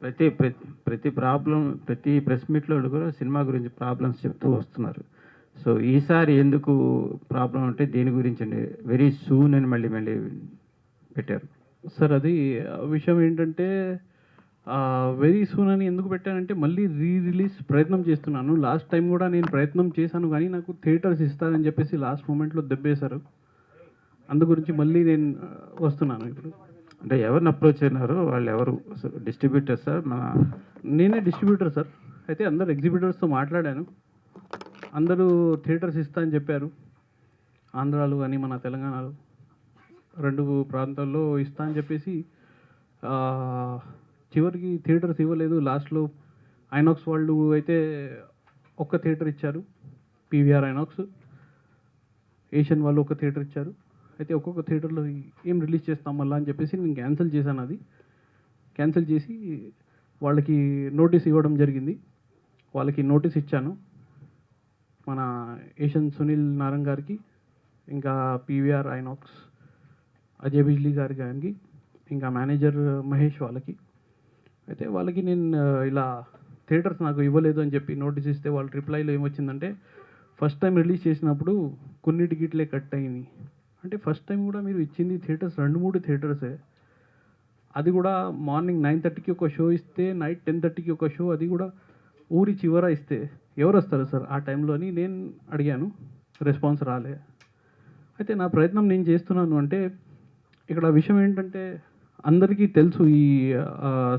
ప్రతి ప్రతి ప్రతి ప్రాబ్లం ప్రతి ప్రెస్ మీట్‌లో కూడా సినిమా గురించి ప్రాబ్లమ్స్ చెప్తూ వస్తున్నారు. సో, ఈసారి ఎందుకు ప్రాబ్లమ్ అంటే దేని గురించండి? వెరీ సూన్ అని మళ్ళీ మళ్ళీ పెట్టారు. సార్ అది విషయం ఏంటంటే వెరీ సూన్ అని ఎందుకు పెట్టానంటే మళ్ళీ రిలీజ్ ప్రయత్నం చేస్తున్నాను. లాస్ట్ టైం కూడా నేను ప్రయత్నం చేశాను కానీ నాకు థియేటర్స్ ఇస్తారని చెప్పేసి లాస్ట్ మూమెంట్‌లో దెబ్బేశారు. అందు గురించి మళ్ళీ నేను వస్తున్నాను ఇప్పుడు. అంటే ఎవరిని అప్రోచ్ అయినారు? వాళ్ళెవరు? డిస్ట్రిబ్యూటర్సా? నేనే డిస్ట్రిబ్యూటర్ సార్. అయితే అందరు ఎగ్జిబిటర్స్‌తో మాట్లాడాను. అందరూ థియేటర్స్ ఇస్తా అని చెప్పారు. ఆంధ్రాలో కానీ మన తెలంగాణలో 2 ప్రాంతాల్లో ఇస్తా అని చెప్పేసి చివరికి థియేటర్స్ ఇవ్వలేదు. లాస్ట్‌లో ఐనాక్స్ వాళ్ళు అయితే ఒక్క థియేటర్ ఇచ్చారు. PVR INOX. ఏషియన్ వాళ్ళు ఒక థియేటర్ ఇచ్చారు. అయితే ఒక్కొక్క థియేటర్లో ఏం రిలీజ్ చేస్తాం మళ్ళా అని చెప్పేసి నేను క్యాన్సిల్ చేశాను అది. క్యాన్సిల్ చేసి వాళ్ళకి నోటీస్ ఇవ్వడం జరిగింది. వాళ్ళకి నోటీస్ ఇచ్చాను. మన ఏషియన్ సునీల్ నారంగ్ గారికి, ఇంకా పీవీఆర్ ఐనాక్స్ అజయ్ బిజ్లీ గారికి, ఇంకా మేనేజర్ మహేష్ వాళ్ళకి. అయితే వాళ్ళకి నేను ఇలా థియేటర్స్ నాకు ఇవ్వలేదు అని చెప్పి నోటీస్ ఇస్తే వాళ్ళ రిప్లైలో ఏమొచ్చిందంటే, ఫస్ట్ టైం రిలీజ్ చేసినప్పుడు కొన్ని టికెట్లే కట్ అయింది. అంటే ఫస్ట్ టైం కూడా మీరు ఇచ్చింది థియేటర్స్ 2-3 థియేటర్సే. అది కూడా మార్నింగ్ 9:30కి ఒక షో ఇస్తే నైట్ 10:30కి ఒక షో, అది కూడా ఊరి చివర ఇస్తే ఎవరు వస్తారు సార్ ఆ టైంలో అని నేను అడిగాను. రెస్పాన్స్ రాలే. అయితే నా ప్రయత్నం నేను చేస్తున్నాను. అంటే ఇక్కడ విషయం ఏంటంటే అందరికీ తెలుసు ఈ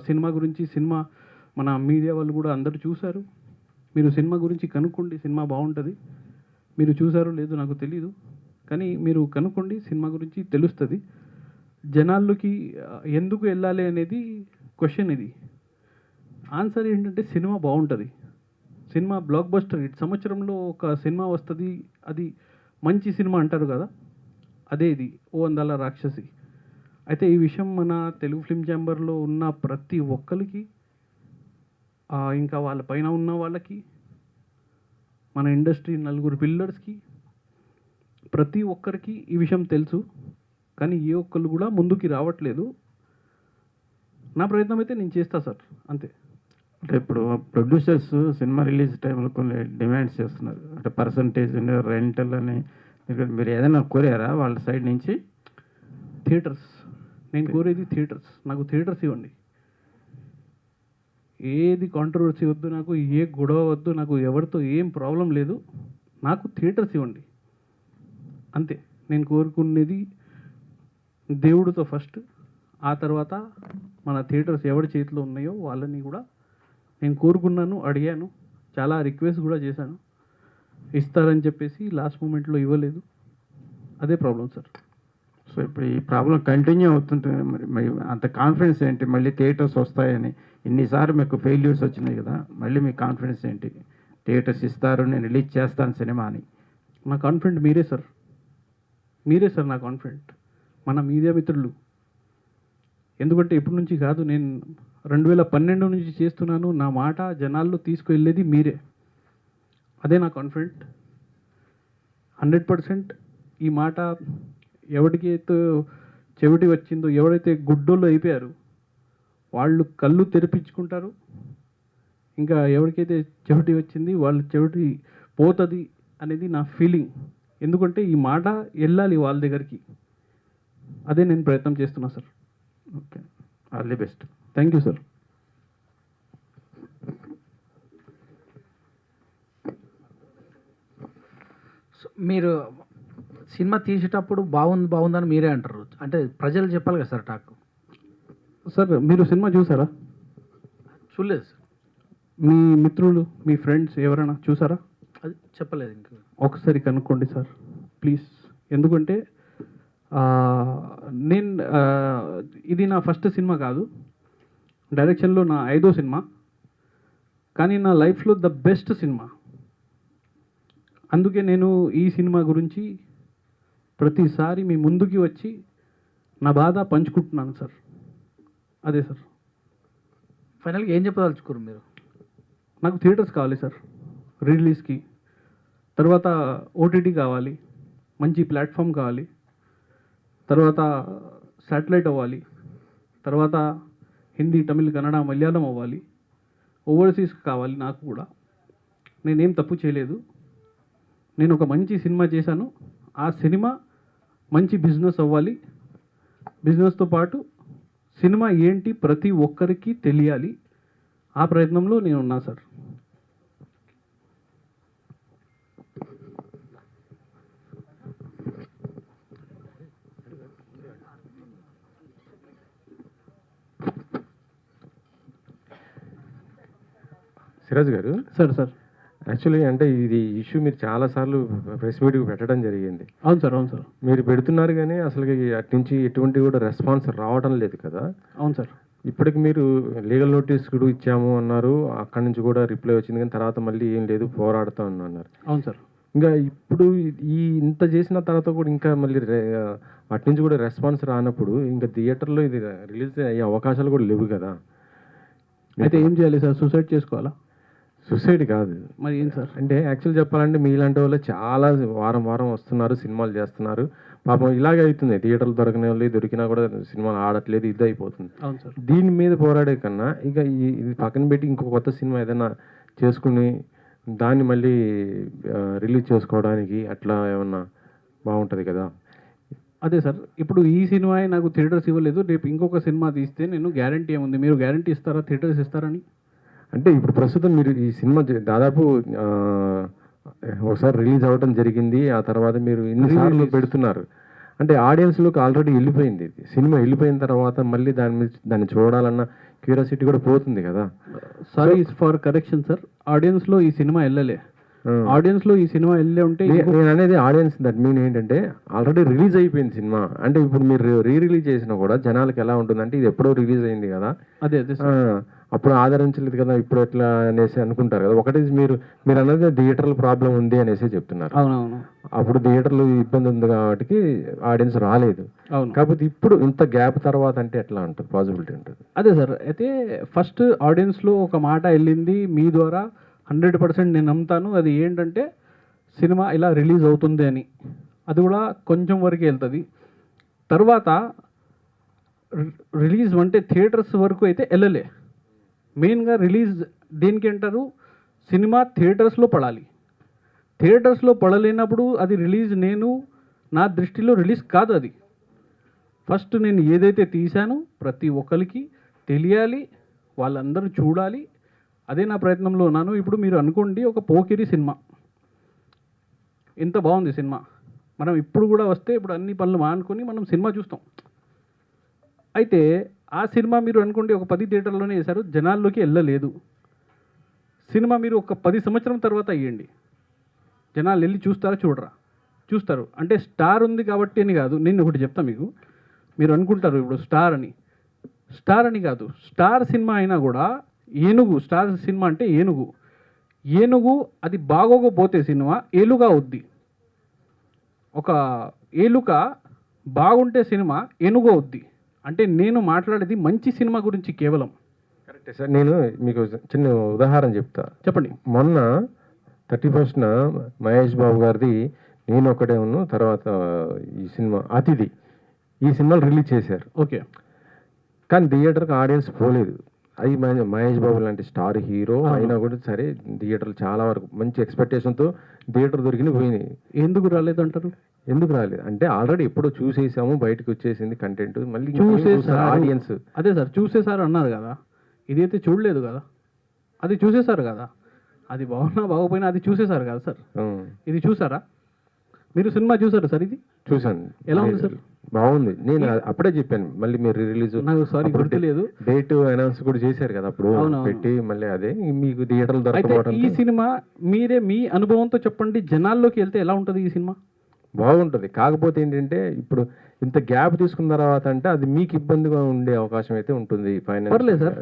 సినిమా గురించి. సినిమా మన మీడియా వాళ్ళు కూడా అందరూ చూశారు. మీరు సినిమా గురించి కనుక్కోండి, సినిమా బాగుంటుంది. మీరు చూసారో లేదో నాకు తెలీదు, కానీ మీరు కనుక్కోండి, సినిమా గురించి తెలుస్తుంది. జనాల్లోకి ఎందుకు వెళ్ళాలి అనేది క్వశ్చన్. ఇది ఆన్సర్ ఏంటంటే సినిమా బాగుంటుంది. Cinema block buster hit. సంవత్సరంలో ఒక సినిమా వస్తుంది, అది మంచి సినిమా అంటారు కదా, అదే ఇది ఓ అందాల రాక్షసి. అయితే ఈ విషయం మన తెలుగు ఫిల్మ్ ఛాంబర్లో ఉన్న ప్రతి ఒక్కరికి, ఇంకా వాళ్ళ పైన ఉన్న వాళ్ళకి, మన ఇండస్ట్రీ నలుగురు పిల్లర్స్కి, ప్రతి ఒక్కరికి ఈ విషయం తెలుసు. కానీ ఏ ఒక్కళ్ళు కూడా ముందుకి రావట్లేదు. నా ప్రయత్నం అయితే నేను చేస్తా సార్, అంతే. అంటే ఇప్పుడు ప్రొడ్యూసర్స్ సినిమా రిలీజ్ టైంలో కొన్ని డిమాండ్స్ చేస్తున్నారు. అంటే పర్సంటేజ్ రెంటల్ అని. మీరు ఏదైనా కోరారా వాళ్ళ సైడ్ నుంచి? థియేటర్స్ నేను కోరేది థియేటర్స్. నాకు థియేటర్స్ ఇవ్వండి. ఏది కాంట్రవర్సీ వద్దు నాకు, ఏ గొడవ వద్దు నాకు, ఎవరితో ఏం ప్రాబ్లం లేదు. నాకు థియేటర్స్ ఇవ్వండి అంతే. నేను కోరుకునేది దేవుడితో ఫస్ట్, ఆ తర్వాత మన థియేటర్స్ ఎవరి చేతిలో ఉన్నాయో వాళ్ళని కూడా నేను కోరుకున్నాను, అడిగాను, చాలా రిక్వెస్ట్ కూడా చేశాను. ఇస్తారని చెప్పేసి లాస్ట్ మూమెంట్లో ఇవ్వలేదు. అదే ప్రాబ్లం సార్. సో ఇప్పుడు ఈ ప్రాబ్లం కంటిన్యూ అవుతుంటుంది. మరి అంత కాన్ఫిడెన్స్ ఏంటి మళ్ళీ థియేటర్స్ వస్తాయని? ఇన్నిసార్లు మీకు ఫెయిల్యూర్స్ వచ్చినాయి కదా, మళ్ళీ మీ కాన్ఫిడెన్స్ ఏంటి? థియేటర్స్ ఇస్తారు, నేను రిలీజ్ చేస్తాను సినిమా అని. నా కాన్ఫిడెంట్ మీరే సార్. మీరే సార్ నా కాన్ఫిడెంట్, మన మీడియా మిత్రులు. ఎందుకంటే ఇప్పటి నుంచి కాదు, నేను 2012 నుంచి చేస్తున్నాను. నా మాట జనాల్లో తీసుకువెళ్ళేది మీరే. అదే నా కాన్ఫిడెంట్. 100% ఈ మాట ఎవరికైతే చెవిటి వచ్చిందో, ఎవరైతే గుడ్డోళ్ళు అయిపోయారు వాళ్ళు కళ్ళు తెరిపించుకుంటారు. ఇంకా ఎవరికైతే చెవిటి వచ్చింది వాళ్ళు చెవిటి పోతుంది అనేది నా ఫీలింగ్. ఎందుకంటే ఈ మాట వెళ్ళాలి వాళ్ళ దగ్గరికి. అదే నేను ప్రయత్నం చేస్తున్నా sir. Okay, all the best. Thank you sir. మీరు సినిమా తీసేటప్పుడు బాగుందని మీరే అంటారు. అంటే ప్రజలు చెప్పాలి కదా సార్ టాక్. సార్ మీరు సినిమా చూసారా? చూడలేదు సార్. మీ మిత్రులు, మీ ఫ్రెండ్స్ ఎవరైనా చూసారా? అది చెప్పలేదు ఇంకా. ఒకసారి కనుక్కోండి సార్ ప్లీజ్. ఎందుకంటే నేను ఇది నా ఫస్ట్ సినిమా కాదు, డైరెక్షన్లో నా 5వ సినిమా, కానీ నా లైఫ్లో ద బెస్ట్ సినిమా. అందుకే నేను ఈ సినిమా గురించి ప్రతిసారి మీ ముందుకి వచ్చి నా బాధ పంచుకుంటున్నాను సార్. అదే సార్. ఫైనల్గా ఏం చెప్పదలుచుకోరు మీరు? నాకు థియేటర్స్ కావాలి సార్ రిలీజ్కి. తర్వాత ఓటీటీ కావాలి, మంచి ప్లాట్ఫామ్ కావాలి, తర్వాత శాటిలైట్ అవ్వాలి, తర్వాత హిందీ, తమిళ్, కన్నడ, మలయాళం అవ్వాలి, ఓవర్సీస్ కావాలి. నాకు కూడా నేనేం తప్పు చేయలేదు. నేను ఒక మంచి సినిమా చేశాను. ఆ సినిమా మంచి బిజినెస్ అవ్వాలి. బిజినెస్తో పాటు సినిమా ఏంటి ప్రతి ఒక్కరికి తెలియాలి. ఆ ప్రయత్నంలో నేను ఉన్నా సార్. సిరాజ్ గారు, సార్ యాక్చువల్లీ అంటే ఇది ఇష్యూ మీరు చాలాసార్లు ప్రెస్ మీట్కి పెట్టడం జరిగింది. అవును సార్. మీరు పెడుతున్నారు కానీ అసలు అటు నుంచి ఎటువంటి కూడా రెస్పాన్స్ రావడం లేదు కదా. అవును సార్. ఇప్పటికి మీరు లీగల్ నోటీస్ కూడా ఇచ్చాము అన్నారు, అక్కడి నుంచి కూడా రిప్లై వచ్చింది, కానీ తర్వాత మళ్ళీ ఏం లేదు పోరాడుతా అన్నారు. అవును సార్. ఇంకా ఇప్పుడు ఇంత చేసిన తర్వాత కూడా ఇంకా మళ్ళీ అటు నుంచి కూడా రెస్పాన్స్ రానప్పుడు ఇంకా థియేటర్లో ఇది రిలీజ్ అయ్యే అవకాశాలు కూడా లేవు కదా. అయితే ఏం చేయాలి సార్? సూసైడ్ చేసుకోవాలా? సూసైడ్ కాదు మరి ఏం సార్? అంటే యాక్చువల్ చెప్పాలంటే మీలాంటి వాళ్ళు చాలా వారం వస్తున్నారు, సినిమాలు చేస్తున్నారు. పాపం ఇలాగే అవుతుంది, థియేటర్లు దొరకని వాళ్ళు దొరికినా కూడా సినిమాలు ఆడట్లేదు, ఇది అయిపోతుంది. అవును సార్. దీని మీద పోరాడే కన్నా ఇక ఇది పక్కన పెట్టి ఇంకో కొత్త సినిమా ఏదైనా చేసుకుని దాన్ని మళ్ళీ రిలీజ్ చేసుకోవడానికి అట్లా ఏమన్నా బాగుంటుంది కదా. అదే సార్, ఇప్పుడు ఈ సినిమా నాకు థియేటర్స్ ఇవ్వలేదు, రేపు ఇంకొక సినిమా తీస్తే నేను గ్యారంటీ ఏముంది? మీరు గ్యారంటీ ఇస్తారా థియేటర్స్ ఇస్తారని? అంటే ఇప్పుడు ప్రస్తుతం మీరు ఈ సినిమా దాదాపు ఒకసారి రిలీజ్ అవ్వడం జరిగింది, ఆ తర్వాత మీరు ఇన్నిసార్లు పెడుతున్నారు అంటే ఆడియన్స్లోకి ఆల్రెడీ వెళ్ళిపోయింది. సినిమా వెళ్ళిపోయిన తర్వాత మళ్ళీ దాన్ని చూడాలన్న క్యూరియాసిటీ కూడా పోతుంది కదా. సారీ ఫర్ కరెక్షన్ సార్, ఆడియన్స్లో ఈ సినిమా వెళ్ళలే. ఆడియన్స్లో ఈ సినిమా వెళ్ళే ఉంటే నేను అనేది ఆడియన్స్ దట్ మీన్ ఏంటంటే ఆల్రెడీ రిలీజ్ అయిపోయింది సినిమా. అంటే ఇప్పుడు మీరు రిలీజ్ చేసినా కూడా జనాలకి ఎలా ఉంటుందంటే ఇది ఎప్పుడో రిలీజ్ అయింది కదా, అదే అప్పుడు ఆదరించలేదు కదా, ఇప్పుడు ఎట్లా అనేసి అనుకుంటారు కదా. ఒకటి మీరు అనేది థియేటర్ల ప్రాబ్లం ఉంది అనేసి చెప్తున్నారు. అవునవును. అప్పుడు థియేటర్లు ఇబ్బంది ఉంది కాబట్టి ఆడియన్స్ రాలేదు. అవును. కాకపోతే ఇప్పుడు ఇంత గ్యాప్ తర్వాత అంటే ఎట్లా ఉంటుంది, పాసిబిలిటీ ఉంటుంది? అదే సార్, అయితే ఫస్ట్ ఆడియన్స్లో ఒక మాట వెళ్ళింది మీ ద్వారా 100% నేను నమ్ముతాను. అది ఏంటంటే సినిమా ఇలా రిలీజ్ అవుతుంది అని, అది కూడా కొంచెం వరకు వెళ్తుంది. తర్వాత రిలీజ్ అంటే థియేటర్స్ వరకు అయితే వెళ్ళలే. మెయిన్గా రిలీజ్ దేనికి అంటారు? సినిమా థియేటర్స్లో పడాలి. థియేటర్స్లో పడలేనప్పుడు అది రిలీజ్ నా దృష్టిలో రిలీజ్ కాదు. అది ఫస్ట్ నేను ఏదైతే తీశానో ప్రతి ఒక్కరికి తెలియాలి, వాళ్ళందరూ చూడాలి. అదే నా ప్రయత్నంలో ఉన్నాను. ఇప్పుడు మీరు అనుకోండి, ఒక పోకిరి సినిమా ఎంత బాగుంది సినిమా, మనం ఇప్పుడు కూడా వస్తే ఇప్పుడు అన్ని పనులు మానుకొని మనం సినిమా చూస్తాం. అయితే ఆ సినిమా మీరు అనుకోండి ఒక 10 థియేటర్లోనే వేశారు, జనాల్లోకి వెళ్ళలేదు. సినిమా మీరు ఒక 10 సంవత్సరం తర్వాత అయ్యండి, జనాలు వెళ్ళి చూస్తారా? చూడరా? చూస్తారు. అంటే స్టార్ ఉంది కాబట్టి అని కాదు. నేను ఒకటి చెప్తాను మీకు, మీరు అనుకుంటారు ఇప్పుడు స్టార్ అని కాదు. స్టార్ సినిమా అయినా కూడా ఏనుగు, స్టార్ సినిమా అంటే ఏనుగు అది బాగోకపోతే సినిమా ఏలుగా అవుద్ది. ఒక ఏలుక బాగుంటే సినిమా ఏనుగు అవుద్ది. అంటే నేను మాట్లాడేది మంచి సినిమా గురించి కేవలం. కరెక్టే సార్. నేను మీకు చిన్న ఉదాహరణ చెప్తా. చెప్పండి. మొన్న 31న మహేష్ బాబు గారిది నేను ఒకటే ఉన్నాను, తర్వాత ఈ సినిమా అతిథి, ఈ సినిమాలు రిలీజ్ చేశారు. ఓకే. కానీ థియేటర్కి ఆడియన్స్ పోలేదు. అది మహేష్ బాబు లాంటి స్టార్ హీరో అయినా కూడా సరే థియేటర్లు చాలా వరకు మంచి ఎక్స్పెక్టేషన్తో థియేటర్ దొరికిన పోయినాయి. ఎందుకు రాలేదంటారు? ఎందుకు రాలేదు అంటే ఆల్రెడీ ఎప్పుడో చూసేసాము, బయటకు వచ్చేసింది కంటెంట్, మళ్ళీ ఆడియన్స్. అదే సార్, చూసేసారు అన్నారు కదా, ఇదైతే చూడలేదు కదా, అది చూసేసారు కదా. అది బాగున్నా బాగోపోయినా అది చూసేసారు కదా సార్. ఇది చూసారా మీరు? సినిమా చూసారా సార్? ఇది చూసాను. ఎలా ఉంది సార్? బాగుంది. నేను అప్పుడే చెప్పాను, మళ్ళీ మీరు రిలీజ్ నాకు సారీ గుర్తులేదు, డేట్ అనౌన్స్ కూడా చేశారు కదా అప్పుడు పెట్టి, మళ్ళీ అదే మీకు థియేటర్లు దొరకకపోవడం. ఈ సినిమా మీరే మీ అనుభవంతో చెప్పండి, జనాల్లోకి వెళ్తే ఎలా ఉంటుంది ఈ సినిమా? బాగుంటుంది. కాకపోతే ఏంటంటే ఇప్పుడు ఇంత గ్యాప్ తీసుకున్న తర్వాత అంటే అది మీకు ఇబ్బందిగా ఉండే అవకాశం అయితే ఉంటుంది. పర్లేదు సార్,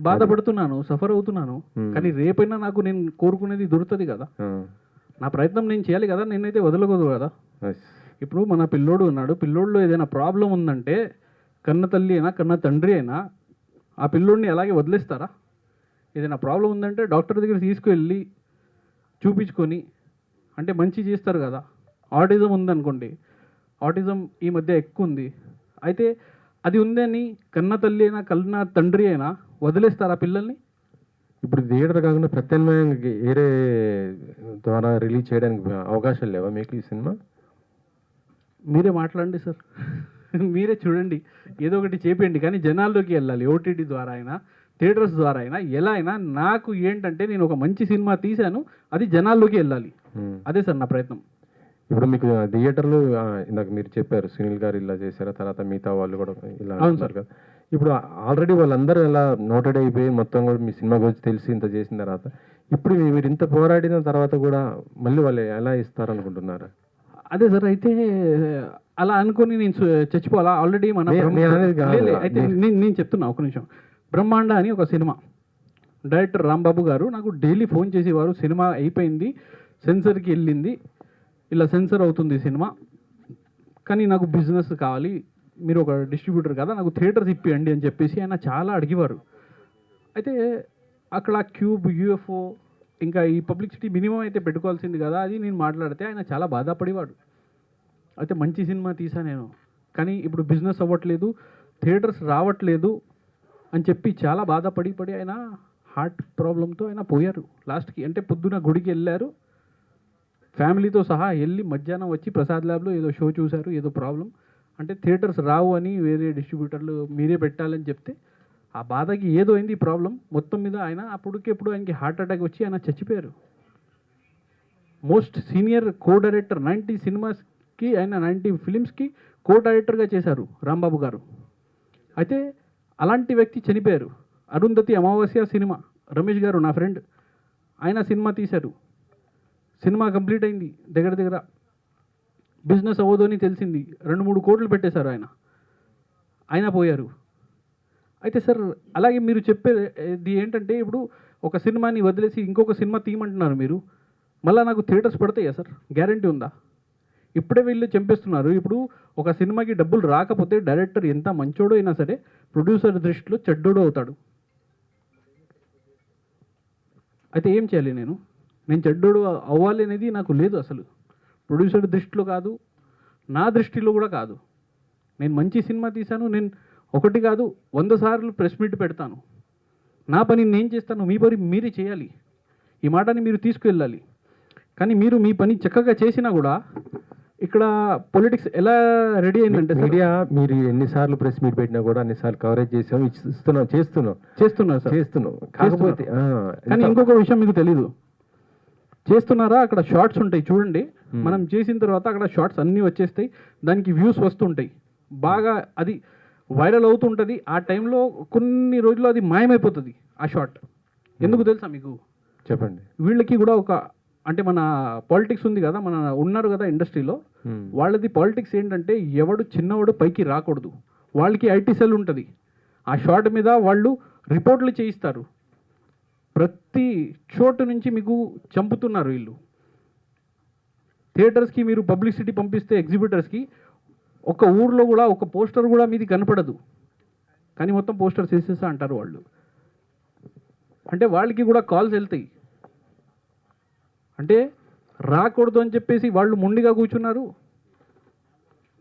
బాధపడుతున్నాను, సఫర్ అవుతున్నాను, కానీ రేపైనా నాకు నేను కోరుకునేది దొరుకుతుంది కదా. నా ప్రయత్నం నేను చేయాలి కదా, నేనైతే వదలకూడదు కదా. ఇప్పుడు మన పిల్లోడు ఉన్నాడు, పిల్లోడులో ఏదైనా ప్రాబ్లం ఉందంటే కన్న తల్లి అయినా కన్న తండ్రి అయినా ఆ పిల్లోడిని అలాగే వదిలేస్తారా? ఏదైనా ప్రాబ్లం ఉందంటే డాక్టర్ దగ్గర తీసుకువెళ్ళి చూపించుకొని అంటే మంచి చేస్తారు కదా. ఆటిజం ఉందనుకోండి, ఆటిజం ఈ మధ్య ఎక్కువ ఉంది, అయితే అది ఉందని కన్న తల్లి అయినా కన్న తండ్రి అయినా వదిలేస్తారా పిల్లల్ని? ఇప్పుడు థియేటర్ కాకుండా ప్రత్యామ్నాయంగా వేరే ద్వారా రిలీజ్ చేయడానికి అవకాశాలు లేవా మీకు ఈ సినిమా? మీరే మాట్లాడండి సార్. మీరే చూడండి, ఏదో ఒకటి చేపండి, కానీ జనాల్లోకి వెళ్ళాలి. ఓటీటీ ద్వారా అయినా థియేటర్స్ ద్వారా అయినా ఎలా అయినా నాకు ఏంటంటే నేను ఒక మంచి సినిమా తీశాను, అది జనాల్లోకి వెళ్ళాలి. అదే సార్ నా ప్రయత్నం. ఇప్పుడు మీకు థియేటర్లు ఇందాక మీరు చెప్పారు సునీల్ గారు ఇలా చేశారు, తర్వాత మిగతా వాళ్ళు కూడా ఇలా అవును సార్. కదా. ఇప్పుడు ఆల్రెడీ వాళ్ళందరూ ఇలా నోటెడ్ అయిపోయి మొత్తం కూడా మీ సినిమా గురించి తెలిసి ఇంత చేసిన తర్వాత ఇప్పుడు మీరు ఇంత పోరాడిన తర్వాత కూడా మళ్ళీ వాళ్ళు ఎలా ఇస్తారనుకుంటున్నారు? అదే సార్, అయితే అలా అనుకొని నేను చచ్చిపోవాలా? ఆల్రెడీ మన నేను అనేది కాదు. అయితే నేను చెప్తున్నా ఒక నిమిషం. బ్రహ్మాండ అని ఒక సినిమా డైరెక్టర్ రాంబాబు గారు నాకు డైలీ ఫోన్ చేసేవారు. సినిమా అయిపోయింది, సెన్సర్కి వెళ్ళింది, ఇలా సెన్సర్ అవుతుంది సినిమా, కానీ నాకు బిజినెస్ కావాలి, మీరు ఒక డిస్ట్రిబ్యూటర్ కదా, నాకు థియేటర్స్ ఇప్పియండి అని చెప్పేసి ఆయన చాలా అడిగేవారు. అయితే అక్కడ క్యూబ్, యూఎఫ్ఓ, ఇంకా ఈ పబ్లిసిటీ మినిమం అయితే పెట్టుకోవాల్సింది కదా, అది నేను మాట్లాడితే ఆయన చాలా బాధపడేవాడు. అయితే మంచి సినిమా తీసా నేను, కానీ ఇప్పుడు బిజినెస్ అవ్వట్లేదు, థియేటర్స్ రావట్లేదు అని చెప్పి చాలా బాధపడి ఆయన హార్ట్ ప్రాబ్లంతో ఆయన పోయారు లాస్ట్కి. అంటే పొద్దున గుడికి వెళ్ళారు, ఫ్యామిలీతో సహా వెళ్ళి మధ్యాహ్నం వచ్చి ప్రసాద్ ల్యాబ్లో ఏదో షో చూశారు, ఏదో ప్రాబ్లం అంటే థియేటర్స్ రావు అని వేరే డిస్ట్రిబ్యూటర్లు మీరే పెట్టాలని చెప్తే ఆ బాధకి ఏదో అయింది ప్రాబ్లం. మొత్తం మీద ఆయన అప్పటికెప్పుడు ఆయనకి హార్ట్ అటాక్ వచ్చి ఆయన చచ్చిపోయారు. మోస్ట్ సీనియర్ కో డైరెక్టర్, 90 సినిమాస్కి ఆయన 90 ఫిలిమ్స్కి కో డైరెక్టర్గా చేశారు రాంబాబు గారు. అయితే అలాంటి వ్యక్తి చనిపోయారు. అరుంధతి అమావాస్య సినిమా, రమేష్ గారు నా ఫ్రెండ్, ఆయన సినిమా తీశారు. సినిమా కంప్లీట్ అయింది, దగ్గర బిజినెస్ అవ్వదు అని తెలిసింది, 2-3 కోట్లు పెట్టేశారు ఆయన పోయారు. అయితే సార్ అలాగే మీరు చెప్పేది ఏంటంటే ఇప్పుడు ఒక సినిమాని వదిలేసి ఇంకొక సినిమా తీయమంటున్నారు మీరు, మళ్ళీ నాకు థియేటర్స్ పడతాయా సార్? గ్యారంటీ ఉందా? ఇప్పుడే వీళ్ళు చంపేస్తున్నారు. ఇప్పుడు ఒక సినిమాకి డబ్బులు రాకపోతే డైరెక్టర్ ఎంత మంచోడో అయినా సరే ప్రొడ్యూసర్ దృష్టిలో చెడ్డోడు అవుతాడు. అయితే ఏం చేయాలి? నేను చెడ్డోడు అవ్వాలి అనేది నాకు లేదు అసలు. ప్రొడ్యూసర్ దృష్టిలో కాదు, నా దృష్టిలో కూడా కాదు. నేను మంచి సినిమా తీశాను, నేను ఒకటి కాదు 100 సార్లు ప్రెస్ మీట్ పెడతాను. నా పని నేను చేస్తాను, మీ పని మీరే చేయాలి. ఈ మాటని మీరు తీసుకువెళ్ళాలి. కానీ మీరు మీ పని చక్కగా చేసినా కూడా ఇక్కడ పొలిటిక్స్ ఎలా రెడీ అయిందంటే మీడియా మీరు ఎన్నిసార్లు ప్రెస్ మీట్ పెట్టినా కూడా అన్నిసార్లు కవరేజ్ చేస్తున్నాం చేస్తున్నారు సార్, కాకపోతే కానీ ఇంకొక విషయం మీకు తెలీదు. చేస్తున్నారా? అక్కడ షార్ట్స్ ఉంటాయి చూడండి, మనం చేసిన తర్వాత అక్కడ షార్ట్స్ అన్నీ వచ్చేస్తాయి, దానికి వ్యూస్ వస్తుంటాయి, బాగా అది వైరల్ అవుతుంటుంది. ఆ టైంలో కొన్ని రోజులు అది మాయమైపోతుంది ఆ షార్ట్. ఎందుకు తెలుసా మీకు? చెప్పండి. వీళ్ళకి కూడా ఒక అంటే మన పాలిటిక్స్ ఉంది కదా, మన ఉన్నారు కదా ఇండస్ట్రీలో, వాళ్ళది పాలిటిక్స్ ఏంటంటే ఎవడు చిన్నవాడు పైకి రాకూడదు. వాళ్ళకి ఐటీ సెల్ ఉంటుంది, ఆ షార్ట్ మీద వాళ్ళు రిపోర్ట్లు చేయిస్తారు. ప్రతి చోటు నుంచి మీకు చంపుతున్నారు వీళ్ళు. థియేటర్స్కి మీరు పబ్లిసిటీ పంపిస్తే ఎగ్జిబిటర్స్కి ఒక ఊర్లో కూడా ఒక పోస్టర్ కూడా మీది కనపడదు, కానీ మొత్తం పోస్టర్స్ వేసేసా అంటారు వాళ్ళు. అంటే వాళ్ళకి కూడా కాల్స్ వెళ్తాయి. అంటే రాకూడదు అని చెప్పేసి వాళ్ళు మొండిగా కూర్చున్నారు,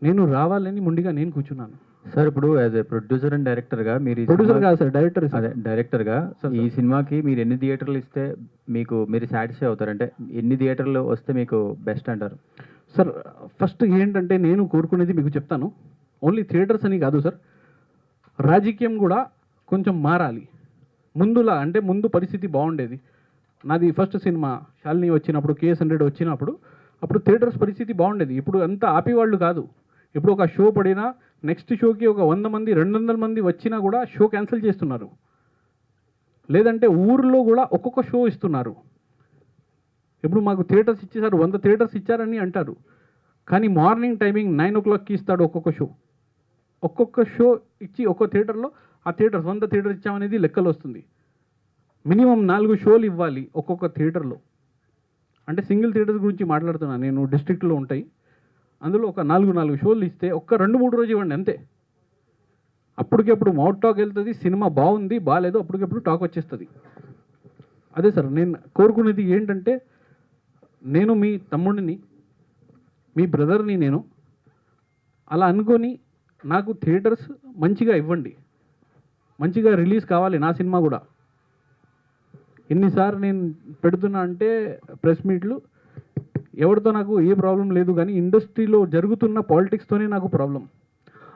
నేను రావాలని మొండిగా నేను కూర్చున్నాను. సార్ ఇప్పుడు యాజ్ ఏ ప్రొడ్యూసర్ అండ్ డైరెక్టర్గా మీరు ప్రొడ్యూసర్ కాదు సార్, డైరెక్టర్. అదే డైరెక్టర్గా ఈ సినిమాకి మీరు ఎన్ని థియేటర్లు ఇస్తే మీరు సాటిస్ఫై అవుతారు? అంటే ఎన్ని థియేటర్లు వస్తే మీకు బెస్ట్ అంటారు? సార్ ఫస్ట్ ఏంటంటే నేను కోరుకునేది మీకు చెప్తాను. ఓన్లీ థియేటర్స్ అని కాదు సార్, రాజకీయం కూడా కొంచెం మారాలి. ముందులా అంటే ముందు పరిస్థితి బాగుండేది. నాది ఫస్ట్ సినిమా శాలిని వచ్చినప్పుడు, KS100 వచ్చినప్పుడు అప్పుడు థియేటర్స్ పరిస్థితి బాగుండేది. ఇప్పుడు అంతా ఆపేవాళ్ళు కాదు. ఇప్పుడు ఒక షో పడినా నెక్స్ట్ షోకి ఒక 100 మంది 200 మంది వచ్చినా కూడా షో క్యాన్సిల్ చేస్తున్నారు. లేదంటే ఊర్లో కూడా ఒక్కొక్క షో ఇస్తున్నారు. ఇప్పుడు మాకు థియేటర్స్ ఇచ్చేసారు, 100 థియేటర్స్ ఇచ్చారని అంటారు, కానీ మార్నింగ్ టైమింగ్ 9 o'clockకి ఇస్తాడు ఒక్కొక్క షో ఇచ్చి ఒక్కో థియేటర్లో ఆ థియేటర్స్ 100 థియేటర్స్ ఇచ్చామనేది లెక్కలు వస్తుంది. మినిమం 4 షోలు ఇవ్వాలి ఒక్కొక్క థియేటర్లో. అంటే సింగిల్ థియేటర్స్ గురించి మాట్లాడుతున్నాను నేను, డిస్ట్రిక్ట్లో ఉంటాయి, అందులో ఒక 4 షోలు ఇస్తే ఒక్క 2-3 రోజు ఇవ్వండి అంతే. అప్పటికెప్పుడు మౌత్ టాక్ వెళ్తుంది, సినిమా బాగుంది బాగాలేదు అప్పటికెప్పుడు టాక్ వచ్చేస్తుంది. అదే సార్ నేను కోరుకునేది ఏంటంటే, నేను మీ తమ్ముడిని, మీ బ్రదర్ని, నేను అలా అనుకొని నాకు థియేటర్స్ మంచిగా ఇవ్వండి, మంచిగా రిలీజ్ కావాలి నా సినిమా కూడా. ఎన్నిసార్లు నేను పెడుతున్నా అంటే ప్రెస్ మీట్లు, ఎవరితో నాకు ఏ ప్రాబ్లం లేదు, కానీ ఇండస్ట్రీలో జరుగుతున్న పాలిటిక్స్తోనే నాకు ప్రాబ్లం.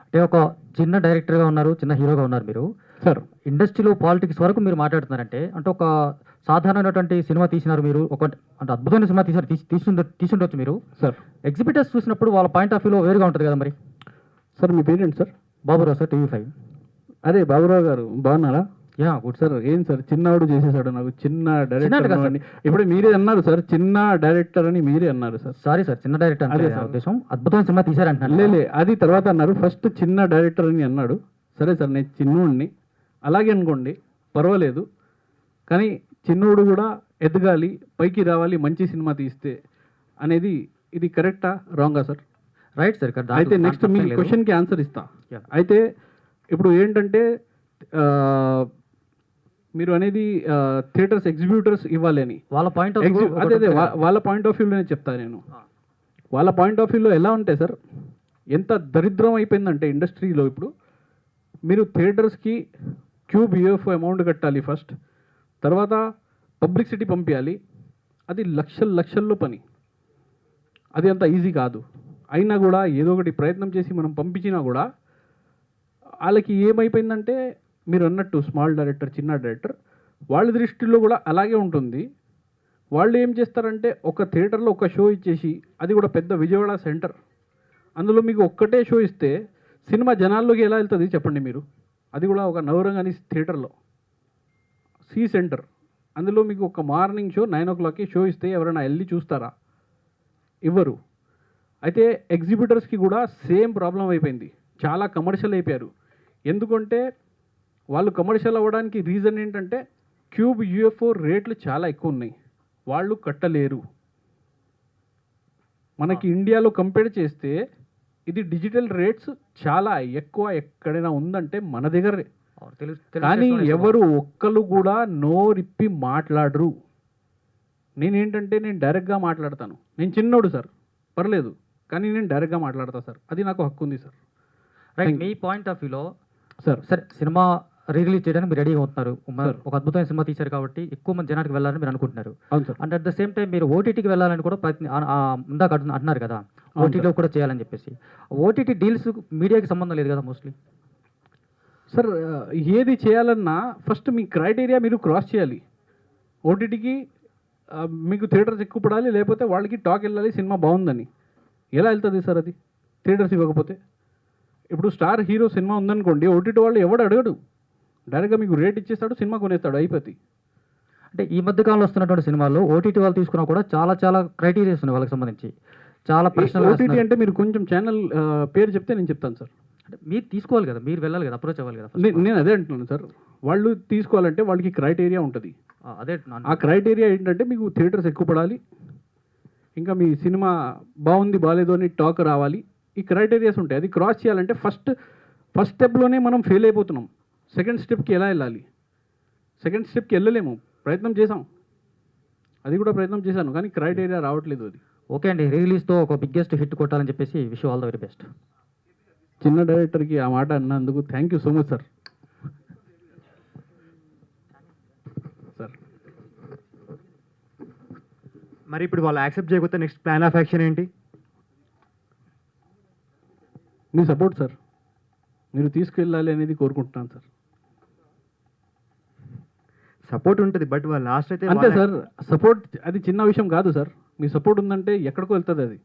అంటే ఒక చిన్న డైరెక్టర్గా ఉన్నారు, చిన్న హీరోగా ఉన్నారు మీరు. సార్ ఇండస్ట్రీలో పాలిటిక్స్ వరకు మీరు మాట్లాడుతున్నారంటే అంటే ఒక సాధారణమైనటువంటి సినిమా తీసినారు మీరు, ఒక అంటే అద్భుతమైన సినిమా తీసుండొచ్చు మీరు. సార్ ఎగ్జిబిటర్స్ చూసినప్పుడు వాళ్ళ పాయింట్ ఆఫ్ వ్యూలో వేరుగా ఉంటుంది కదా మరి. సార్ మీ parent sir? Baburao sir, TV5. అరే బాబురావు గారు బాగున్నారా? యా గుడ్ సార్ ఏం సార్ చిన్నవాడు చేసేసాడు నాకు, చిన్న డైరెక్టర్ కదా అని ఇప్పుడు మీరే అన్నారు సార్, చిన్న డైరెక్టర్ అని మీరే అన్నారు సార్. సారీ సార్, చిన్న డైరెక్టర్ అంటే అదే నా సార్. ఉద్దేశం అద్భుతమైన సినిమా తీశారంటున్నారు. లేలే అది తర్వాత అన్నారు, ఫస్ట్ చిన్న డైరెక్టర్ అని అన్నాడు. సరే సార్ నేను చిన్నోడిని, అలాగే అనుకోండి పర్వాలేదు, కానీ చిన్నోడు కూడా ఎదగాలి, పైకి రావాలి, మంచి సినిమా తీస్తే అనేది ఇది కరెక్టా రాంగా సార్? Right sir. అయితే నెక్స్ట్ మీ క్వశ్చన్కి ఆన్సర్ ఇస్తా. Yeah. అయితే ఇప్పుడు ఏంటంటే మీరు అనేది థియేటర్స్ ఎగ్జిబ్యూటర్స్ ఇవ్వాలి అని వాళ్ళ పాయింట్ ఆఫ్ అదే అదే వాళ్ళ పాయింట్ ఆఫ్ వ్యూలోనే చెప్తాను నేను. వాళ్ళ పాయింట్ ఆఫ్ వ్యూలో ఎలా ఉంటే సార్, ఎంత దరిద్రం అయిపోయిందంటే ఇండస్ట్రీలో ఇప్పుడు మీరు థియేటర్స్కి క్యూబ్ యూఎఫ్ఓ అమౌంట్ కట్టాలి ఫస్ట్, తర్వాత పబ్లిసిటీ పంపించాలి, అది లక్షల్లో పని, అది అంత ఈజీ కాదు. అయినా కూడా ఏదో ఒకటి ప్రయత్నం చేసి మనం పంపించినా కూడా వాళ్ళకి ఏమైపోయిందంటే మీరు అన్నట్టు స్మాల్ డైరెక్టర్, చిన్న డైరెక్టర్, వాళ్ళ దృష్టిలో కూడా అలాగే ఉంటుంది. వాళ్ళు ఏం చేస్తారంటే ఒక థియేటర్లో ఒక షో ఇచ్చేసి, అది కూడా పెద్ద విజయవాడ సెంటర్, అందులో మీకు ఒక్కటే షో ఇస్తే సినిమా జనాల్లోకి ఎలా వెళ్తుంది చెప్పండి మీరు? అది కూడా ఒక నవరంగాని థియేటర్లో సి సెంటర్, అందులో మీకు ఒక మార్నింగ్ షో 9 o'clockకి షో ఇస్తే ఎవరైనా వెళ్ళి చూస్తారా? ఇవ్వరు. అయితే ఎగ్జిబిటర్స్కి కూడా సేమ్ ప్రాబ్లం అయిపోయింది, చాలా కమర్షియల్ అయిపోయారు. ఎందుకంటే వాళ్ళు కమర్షియల్ అవ్వడానికి రీజన్ ఏంటంటే క్యూబ్ యూఎఫ్ఓ రేట్లు చాలా ఎక్కువ ఉన్నాయి, వాళ్ళు కట్టలేరు. మనకి ఇండియాలో కంపేర్ చేస్తే ఇది డిజిటల్ రేట్స్ చాలా ఎక్కువ ఎక్కడైనా ఉందంటే మన దగ్గరే. కానీ ఎవరు ఒక్కరు కూడా నోరిప్పి మాట్లాడరు. నేనేంటంటే నేను డైరెక్ట్గా మాట్లాడతాను, నేను చిన్నోడు సార్ పర్లేదు, కానీ నేను డైరెక్ట్గా మాట్లాడతా సార్, అది నాకు హక్కు ఉంది sir. Right. Me point of వ్యూలో సార్ సరే సినిమా రిలీజ్ చేయడానికి మీరు రెడీగా అవుతున్నారు, ఒక అద్భుతమైన సినిమా తీశారు కాబట్టి ఎక్కువ మంది జనానికి వెళ్ళాలని మీరు అనుకుంటున్నారు. అవును sir. And at the same time మీరు ఓటీటీకి వెళ్ళాలని కూడా ఇందాక అంటున్నారు కదా, ఓటీటీలో కూడా చేయాలని చెప్పేసి. ఓటీటీ డీల్స్ మీడియాకి సంబంధం లేదు కదా మోస్ట్లీ. సార్ ఏది చేయాలన్నా ఫస్ట్ మీ క్రైటీరియా మీరు క్రాస్ చేయాలి. ఓటీటీకి మీకు థియేటర్స్ ఎక్కువ పడాలి, లేకపోతే వాళ్ళకి టాక్ వెళ్ళాలి సినిమా బాగుందని. ఎలా వెళ్తుంది సార్ అది థియేటర్స్ ఇవ్వకపోతే? ఇప్పుడు స్టార్ హీరో సినిమా ఉందనుకోండి, ఓటీటీ వాళ్ళు ఎవడు అడగడు, డైరెక్ట్గా మీకు రేట్ ఇచ్చేస్తాడు, సినిమా కొనేస్తాడు, అయిపోతుంది. అంటే ఈ మధ్య కాలంలో వస్తున్నటువంటి సినిమాల్లో ఓటీటీ వాళ్ళు తీసుకున్నా కూడా చాలా చాలా క్రైటీరియాస్ ఉన్నాయి వాళ్ళకి సంబంధించి, చాలా ప్రశ్నలు. ఓటీటీ అంటే మీరు కొంచెం ఛానల్ పేరు చెప్తే నేను చెప్తాను సార్. అంటే మీరు తీసుకోవాలి కదా, మీరు వెళ్ళాలి కదా, అప్రోచ్ అవ్వాలి కదా. నేను అదే అంటున్నాను సార్, వాళ్ళు తీసుకోవాలంటే వాళ్ళకి క్రైటీరియా ఉంటుంది. అదే ఆ క్రైటీరియా ఏంటంటే మీకు థియేటర్స్ ఎక్కువ పడాలి, ఇంకా మీ సినిమా బాగుంది బాగాలేదు అని టాక్ రావాలి, ఈ క్రైటీరియాస్ ఉంటాయి. అది క్రాస్ చేయాలంటే ఫస్ట్ స్టెప్లోనే మనం ఫెయిల్ అయిపోతున్నాం. సెకండ్ స్టెప్కి ఎలా వెళ్ళాలి? సెకండ్ స్టెప్కి వెళ్ళలేము. ప్రయత్నం చేసాం, అది కూడా ప్రయత్నం చేశాను, కానీ క్రైటీరియా రావట్లేదు. అది ఓకే అండి. రిలీజ్తో ఒక బిగ్గెస్ట్ హిట్ కొట్టాలని చెప్పేసి wish all the very best. చిన్న డైరెక్టర్కి ఆ మాట అన్నందుకు thank you so much sir. Sir మరి ఇప్పుడు వాళ్ళు యాక్సెప్ట్ చేయకపోతే నెక్స్ట్ ప్లాన్ ఆఫ్ యాక్షన్ ఏంటి? మీ సపోర్ట్ సార్, మీరు తీసుకెళ్ళాలి అనేది కోరుకుంటున్నాను సార్. సపోర్ట్ ఉంటుంది, బట్ వాళ్ళు లాస్ట్ అయితే అంతే సార్. సపోర్ట్ అది చిన్న విషయం కాదు సార్, మీ సపోర్ట్ ఉందంటే ఎక్కడికో వెళ్తుంది. అది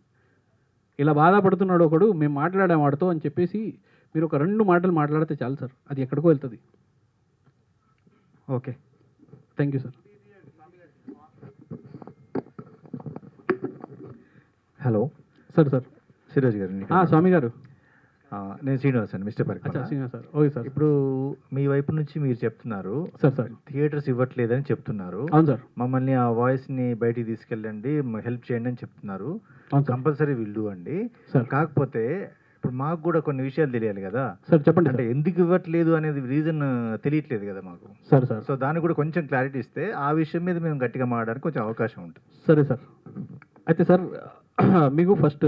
ఇలా బాధపడుతున్నాడు ఒకడు, మేము మాట్లాడాం వాడితో అని చెప్పేసి మీరు ఒక 2 మాటలు మాట్లాడితే చాలు సార్, అది ఎక్కడికో వెళ్తుంది. Okay, thank you sir. Hello sir sir Siraj గారు, స్వామి గారు, నేను శ్రీనివాస్ అండి, mister Parikh. Sir okay sir. ఇప్పుడు మీ వైపు నుంచి మీరు చెప్తున్నారు సార్ థియేటర్స్ ఇవ్వట్లేదని చెప్తున్నారు. అవును సార్. మమ్మల్ని ఆ వాయిస్ని బయటికి తీసుకెళ్ళండి, హెల్ప్ చేయండి అని చెప్తున్నారు. కంపల్సరీ విల్ అండి. కాకపోతే ఇప్పుడు మాకు కూడా కొన్ని విషయాలు తెలియాలి కదా సార్. చెప్పండి. అంటే ఎందుకు ఇవ్వట్లేదు అనేది రీజన్ తెలియట్లేదు కదా మాకు సార్. సో దానికి కూడా కొంచెం క్లారిటీ ఇస్తే ఆ విషయం మీద మేము గట్టిగా మాట్లాడడానికి కొంచెం అవకాశం ఉంటుంది. సరే సార్. అయితే సార్ మీకు ఫస్ట్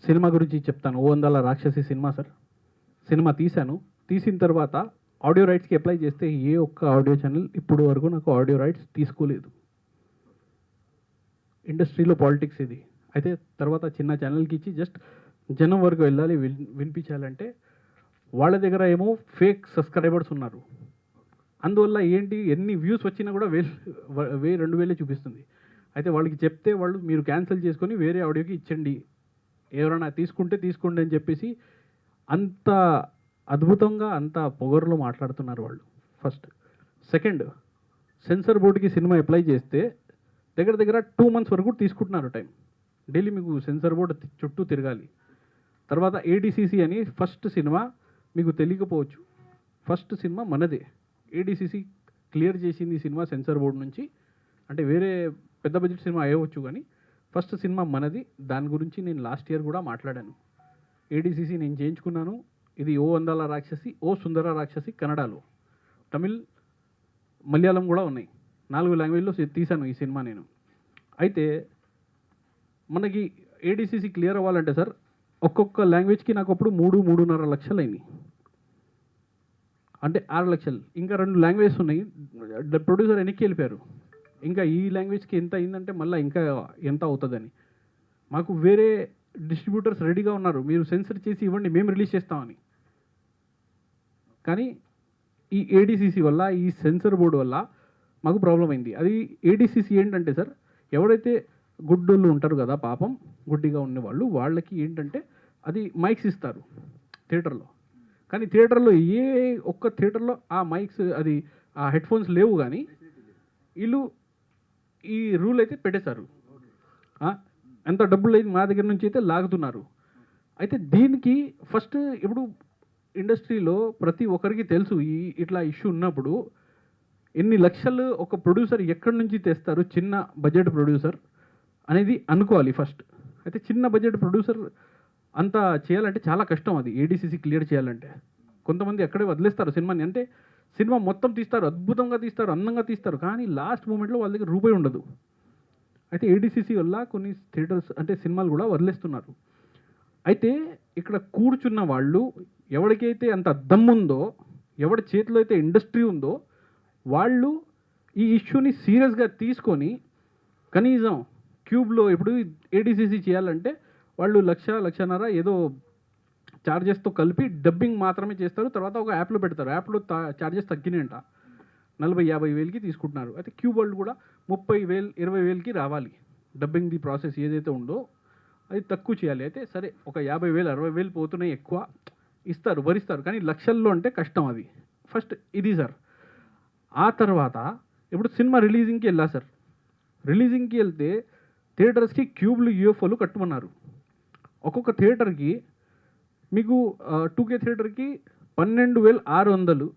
సినిమా గురించి చెప్తాను. ఓ వందల రాక్షసి సినిమా సార్. సినిమా తీశాను. తీసిన తర్వాత ఆడియో రైట్స్కి అప్లై చేస్తే ఏ ఒక్క ఆడియో ఛానల్ ఇప్పుడు వరకు నాకు ఆడియో రైట్స్ తీసుకోలేదు. ఇండస్ట్రీలో పాలిటిక్స్ ఇది. అయితే తర్వాత చిన్న ఛానల్కి ఇచ్చి జస్ట్ జనం వరకు వెళ్ళాలి, వినిపించాలంటే వాళ్ళ దగ్గర ఏమో ఫేక్ సబ్స్క్రైబర్స్ ఉన్నారు. అందువల్ల ఏంటి, ఎన్ని వ్యూస్ వచ్చినా కూడా 2,000 చూపిస్తుంది. అయితే వాళ్ళకి చెప్తే వాళ్ళు మీరు క్యాన్సిల్ చేసుకొని వేరే ఆడియోకి ఇచ్చండి, ఎవరైనా తీసుకుంటే తీసుకోండి అని చెప్పేసి అంత అద్భుతంగా అంత పొగరులో మాట్లాడుతున్నారు వాళ్ళు. ఫస్ట్. సెకండ్, సెన్సార్ బోర్డుకి సినిమా అప్లై చేస్తే దగ్గర దగ్గర 2 months వరకు తీసుకుంటున్నారు టైం. డైలీ మీకు సెన్సార్ బోర్డు చుట్టూ తిరగాలి. తర్వాత ఏడీసీసీ అని ఫస్ట్ సినిమా, మీకు తెలియకపోవచ్చు, ఫస్ట్ సినిమా మనదే. ఏడీసీసీ క్లియర్ చేసింది సినిమా సెన్సార్ బోర్డు నుంచి. అంటే వేరే పెద్ద బడ్జెట్ సినిమా అయ్యవచ్చు కానీ ఫస్ట్ సినిమా మనది. దాని గురించి నేను లాస్ట్ ఇయర్ కూడా మాట్లాడాను. ఏడీసీసీ నేను చేయించుకున్నాను. ఇది ఓ అందాల రాక్షసి, ఓ సుందర రాక్షసి కన్నడలో, తమిళ్, మలయాళం కూడా ఉన్నాయి. 4 లాంగ్వేజ్లో తీశాను ఈ సినిమా నేను. అయితే మనకి ఏడీసీసీ క్లియర్ అవ్వాలంటే సార్ ఒక్కొక్క లాంగ్వేజ్కి నాకు అప్పుడు 3-3.5 లక్షలు అయినాయి. అంటే 6 లక్షలు. ఇంకా 2 లాంగ్వేజెస్ ఉన్నాయి. ప్రొడ్యూసర్ వెనక్కి వెళ్ళిపోయారు. ఇంకా ఈ లాంగ్వేజ్కి ఎంత అయిందంటే మళ్ళీ ఇంకా ఎంత అవుతుందని. మాకు వేరే డిస్ట్రిబ్యూటర్స్ రెడీగా ఉన్నారు, మీరు సెన్సర్ చేసి ఇవ్వండి మేము రిలీజ్ చేస్తామని. కానీ ఈ ఏడీసీసీ వల్ల, ఈ సెన్సర్ బోర్డు వల్ల మాకు ప్రాబ్లం అయింది. అది ఏడీసీసీ ఏంటంటే సార్, ఎవరైతే గుడ్డోళ్ళు ఉంటారు కదా, పాపం గుడ్డిగా ఉండేవాళ్ళు, వాళ్ళకి ఏంటంటే అది మైక్స్ ఇస్తారు థియేటర్లో. కానీ థియేటర్లో ఏ ఒక్క థియేటర్లో ఆ మైక్స్, అది ఆ హెడ్ఫోన్స్ లేవు. కానీ వీళ్ళు ఈ రూల్ అయితే పెట్టేశారు. ఎంత డబ్బులు అయితే మా దగ్గర నుంచి అయితే లాగుతున్నారు. అయితే దీనికి ఫస్ట్ ఇప్పుడు ఇండస్ట్రీలో ప్రతి ఒక్కరికి తెలుసు ఇట్లా ఇష్యూ ఉన్నప్పుడు ఎన్ని లక్షలు ఒక ప్రొడ్యూసర్ ఎక్కడి నుంచి తెస్తారు, చిన్న బడ్జెట్ ప్రొడ్యూసర్ అనేది అనుకోవాలి ఫస్ట్. అయితే చిన్న బడ్జెట్ ప్రొడ్యూసర్ అంతా చేయాలంటే చాలా కష్టం. అది ఏడీసీసీ క్లియర్ చేయాలంటే కొంతమంది అక్కడే వదిలేస్తారు సినిమాని. అంటే సినిమా మొత్తం తీస్తారు, అద్భుతంగా తీస్తారు, అందంగా తీస్తారు, కానీ లాస్ట్ మూమెంట్లో వాళ్ళ దగ్గర రూపాయి ఉండదు. అయితే ఏడీసీసీ వల్ల కొన్ని థియేటర్స్ అంటే సినిమాలు కూడా వదిలేస్తున్నారు. అయితే ఇక్కడ కూర్చున్న వాళ్ళు ఎవరికైతే అంత దమ్ముందో, ఎవరి చేతిలో అయితే ఇండస్ట్రీ ఉందో, వాళ్ళు ఈ ఇష్యూని సీరియస్గా తీసుకొని కనీసం క్యూబ్లో ఇప్పుడు ఏడీసీసీ చేయాలంటే వాళ్ళు 1,00,000-1,50,000 ఏదో ఛార్జెస్తో కలిపి డబ్బింగ్ మాత్రమే చేస్తారు. తర్వాత ఒక యాప్లో పెడతారు. యాప్లో ఛార్జెస్ తగ్గినాయంట, 40,000-50,000 వేలకి తీసుకుంటున్నారు. అయితే క్యూబ్ వాళ్ళు కూడా 30,000 20,000కి రావాలి. డబ్బింగ్ది ప్రాసెస్ ఏదైతే ఉందో అది తక్కువ చేయాలి. అయితే సరే ఒక 50,000 60,000 పోతున్నాయి, ఎక్కువ ఇస్తారు, భరిస్తారు. కానీ లక్షల్లో అంటే కష్టం. అది ఫస్ట్ ఇది సార్. ఆ తర్వాత ఇప్పుడు సినిమా రిలీజింగ్కి వెళ్ళా సార్. రిలీజింగ్కి వెళ్తే థియేటర్స్కి క్యూబ్లు యూఎఫ్ఓలు కట్టమన్నారు. ఒక్కొక్క థియేటర్కి మీకు 2K థియేటర్కి 12,600.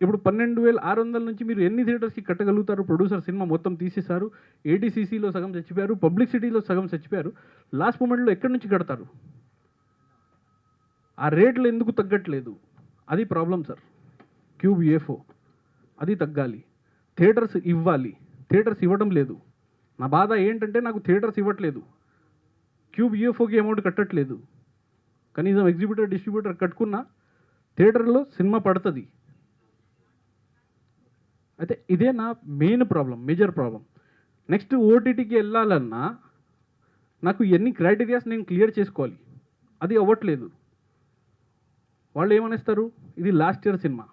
ఇప్పుడు 12,600 నుంచి మీరు ఎన్ని థియేటర్స్కి కట్టగలుగుతారు? ప్రొడ్యూసర్ సినిమా మొత్తం తీసేశారు, ఏడీసీసీలో సగం చచ్చిపోయారు, పబ్లిసిటీలో సగం చచ్చిపోయారు. లాస్ట్ మూమెంట్లో ఎక్కడి నుంచి కడతారు? ఆ రేట్లు ఎందుకు తగ్గట్లేదు? అది ప్రాబ్లం సార్. క్యూబ్ యూఎఫ్ఓ అది తగ్గాలి, థియేటర్స్ ఇవ్వాలి. థియేటర్స్ ఇవ్వడం లేదు. నా బాధ ఏంటంటే నాకు థియేటర్స్ ఇవ్వట్లేదు, క్యూబ్ యూఎఫ్ఓకి అమౌంట్ కట్టట్లేదు. కనీసం ఎగ్జిబ్యూటర్ డిస్ట్రిబ్యూటర్ కట్టుకున్నా థియేటర్లో సినిమా పడుతుంది. అయితే ఇదే నా main problem, major problem. Next ఓటీటీకి వెళ్ళాలన్నా నాకు ఎన్ని క్రైటీరియాస్ నేను క్లియర్ చేసుకోవాలి, అది అవ్వట్లేదు. వాళ్ళు ఏమనేస్తారు, ఇది లాస్ట్ ఇయర్ సినిమా.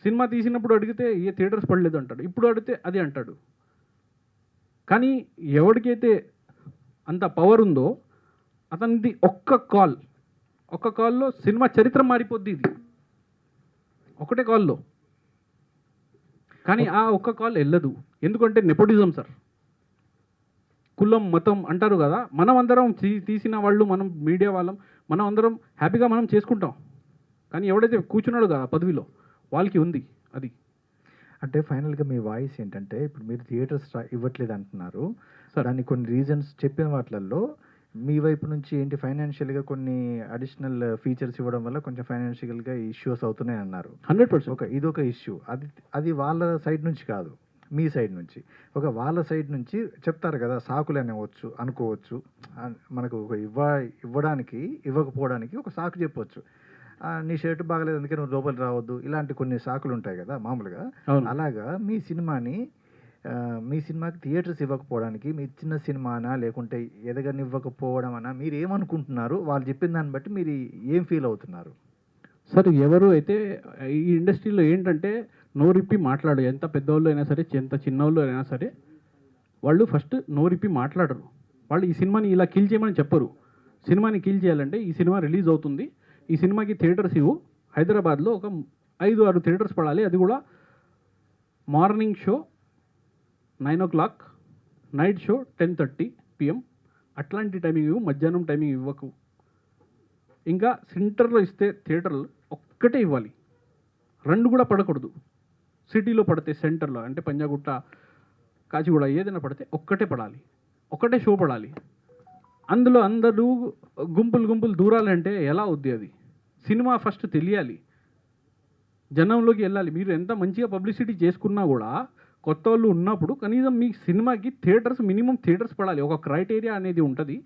సినిమా తీసినప్పుడు అడిగితే ఏ థియేటర్స్ పడలేదు అంటాడు, ఇప్పుడు అడిగితే అది అంటాడు. కానీ ఎవరికైతే అంత పవర్ ఉందో అతనిది ఒక్క కాల్లో సినిమా చరిత్ర మారిపోద్ది. ఇది ఒకటే కాల్లో. కానీ ఆ ఒక్క కాల్ వెళ్ళదు. ఎందుకంటే నెపోటిజం సార్. కులం మతం అంటారు కదా, మనం అందరం తీసిన వాళ్ళు, మనం మీడియా వాళ్ళం, మనం అందరం హ్యాపీగా మనం చేసుకుంటాం. కానీ ఎవడైతే కూర్చున్నాడు కదా పదవిలో, వాళ్ళకి ఉంది అది. అంటే ఫైనల్గా మీ వాయిస్ ఏంటంటే, ఇప్పుడు మీరు థియేటర్స్ ఇవ్వట్లేదు అంటున్నారు, దానికి కొన్ని రీజన్స్ చెప్పిన వాటిల్లో మీ వైపు నుంచి ఏంటి, ఫైనాన్షియల్గా కొన్ని అడిషనల్ ఫీచర్స్ ఇవ్వడం వల్ల కొంచెం ఫైనాన్షియల్గా ఇష్యూస్ అవుతున్నాయి అన్నారు. 100%. ఇదొక ఇష్యూ. అది వాళ్ళ సైడ్ నుంచి కాదు, మీ సైడ్ నుంచి. వాళ్ళ సైడ్ నుంచి చెప్తారు కదా, సాకులు అనేవచ్చు అనుకోవచ్చు. మనకు ఇవ్వడానికి ఇవ్వకపోవడానికి ఒక సాకు చెప్పొచ్చు. నీ షర్ట్ బాగలేదు అందుకే నువ్వు లోపలికి రావద్దు, ఇలాంటి కొన్ని సాకులు ఉంటాయి కదా మామూలుగా. అలాగా మీ సినిమాకి థియేటర్స్ ఇవ్వకపోవడానికి మీ చిన్న సినిమానా లేకుంటే ఎదగనివ్వకపోవడం అనా మీరు ఏమనుకుంటున్నారు? వాళ్ళు చెప్పిన దాన్ని బట్టి మీరు ఏం ఫీల్ అవుతున్నారు? సార్ ఎవరు అయితే ఈ ఇండస్ట్రీలో ఏంటంటే నోరిప్పి మాట్లాడు, ఎంత పెద్దవాళ్ళు అయినా సరే ఎంత చిన్నవాళ్ళు అయినా సరే వాళ్ళు ఫస్ట్ నోరిప్పి మాట్లాడరు. వాళ్ళు ఈ సినిమాని ఇలా కిల్ చేయమని చెప్పరు. సినిమాని కిల్ చేయాలంటే ఈ సినిమా రిలీజ్ అవుతుంది, ఈ సినిమాకి థియేటర్స్ ఇవ్వు, హైదరాబాద్లో ఒక 5-6 థియేటర్స్ పడాలి, అది కూడా morning show 9 o'clock, night show 10:30 PM అట్లాంటి టైమింగ్ ఇవ్వు, మధ్యాహ్నం టైమింగ్ ఇవ్వకు. ఇంకా సెంటర్లో ఇస్తే థియేటర్లు ఒక్కటే ఇవ్వాలి, 2 కూడా పడకూడదు. సిటీలో పడితే సెంటర్లో అంటే పంజాగుట్ట, కాచిగూడ ఏదైనా పడితే ఒక్కటే పడాలి, ఒక్కటే షో పడాలి. అందులో అందరూ గుంపులు దూరాలంటే ఎలా అవుద్ది? అది సినిమా ఫస్ట్ తెలియాలి, జనంలోకి వెళ్ళాలి. మీరు ఎంత మంచిగా పబ్లిసిటీ చేసుకున్నా కూడా కొత్త వాళ్ళు ఉన్నప్పుడు కనీసం మీ సినిమాకి మినిమం థియేటర్స్ పడాలి. ఒక క్రైటీరియా అనేది ఉంటుంది.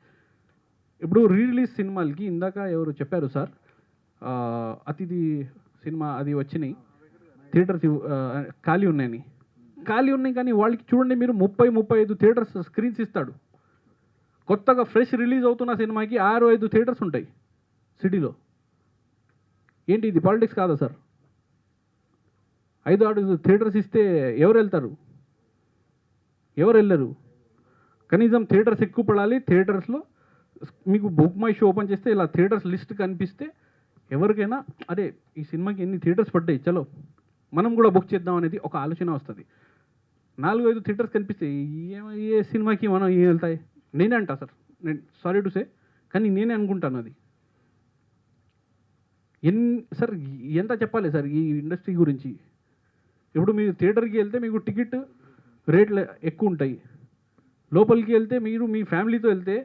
ఇప్పుడు రిలీజ్ సినిమాలకి ఇందాక ఎవరు చెప్పారు సార్, అతిథి సినిమా అది వచ్చినాయి, థియేటర్స్ ఖాళీ ఉన్నాయి కానీ వాళ్ళకి చూడండి మీరు 30-35 థియేటర్స్ స్క్రీన్స్ ఇస్తాడు. కొత్తగా ఫ్రెష్ రిలీజ్ అవుతున్న సినిమాకి 6-5 థియేటర్స్ ఉంటాయి సిటీలో. ఏంటి ఇది పాలిటిక్స్ కాదా సార్? 5-6 థియేటర్స్ ఇస్తే ఎవరు వెళ్తారు? ఎవరు వెళ్ళరు? కనీసం థియేటర్స్ ఎక్కువ పడాలి. థియేటర్స్లో మీకు బుక్ మై షో ఓపెన్ చేస్తే ఇలా థియేటర్స్ లిస్ట్ కనిపిస్తే ఎవరికైనా అరే ఈ సినిమాకి ఎన్ని థియేటర్స్ పడ్డాయి, చలో మనం కూడా బుక్ చేద్దాం అనేది ఒక ఆలోచన వస్తుంది. 4-5 థియేటర్స్ కనిపిస్తే ఏ సినిమాకి మనం ఏం వెళ్తాయి? నేనే అంటా సార్, నేను సారీ టు సే, కానీ నేనే అనుకుంటాను అది. సార్ ఎంత చెప్పాలి సార్ ఈ ఇండస్ట్రీ గురించి? ఇప్పుడు మీరు థియేటర్కి వెళ్తే మీకు టికెట్ రేట్లు ఎక్కువ ఉంటాయి. లోపలికి వెళ్తే మీరు మీ ఫ్యామిలీతో వెళ్తే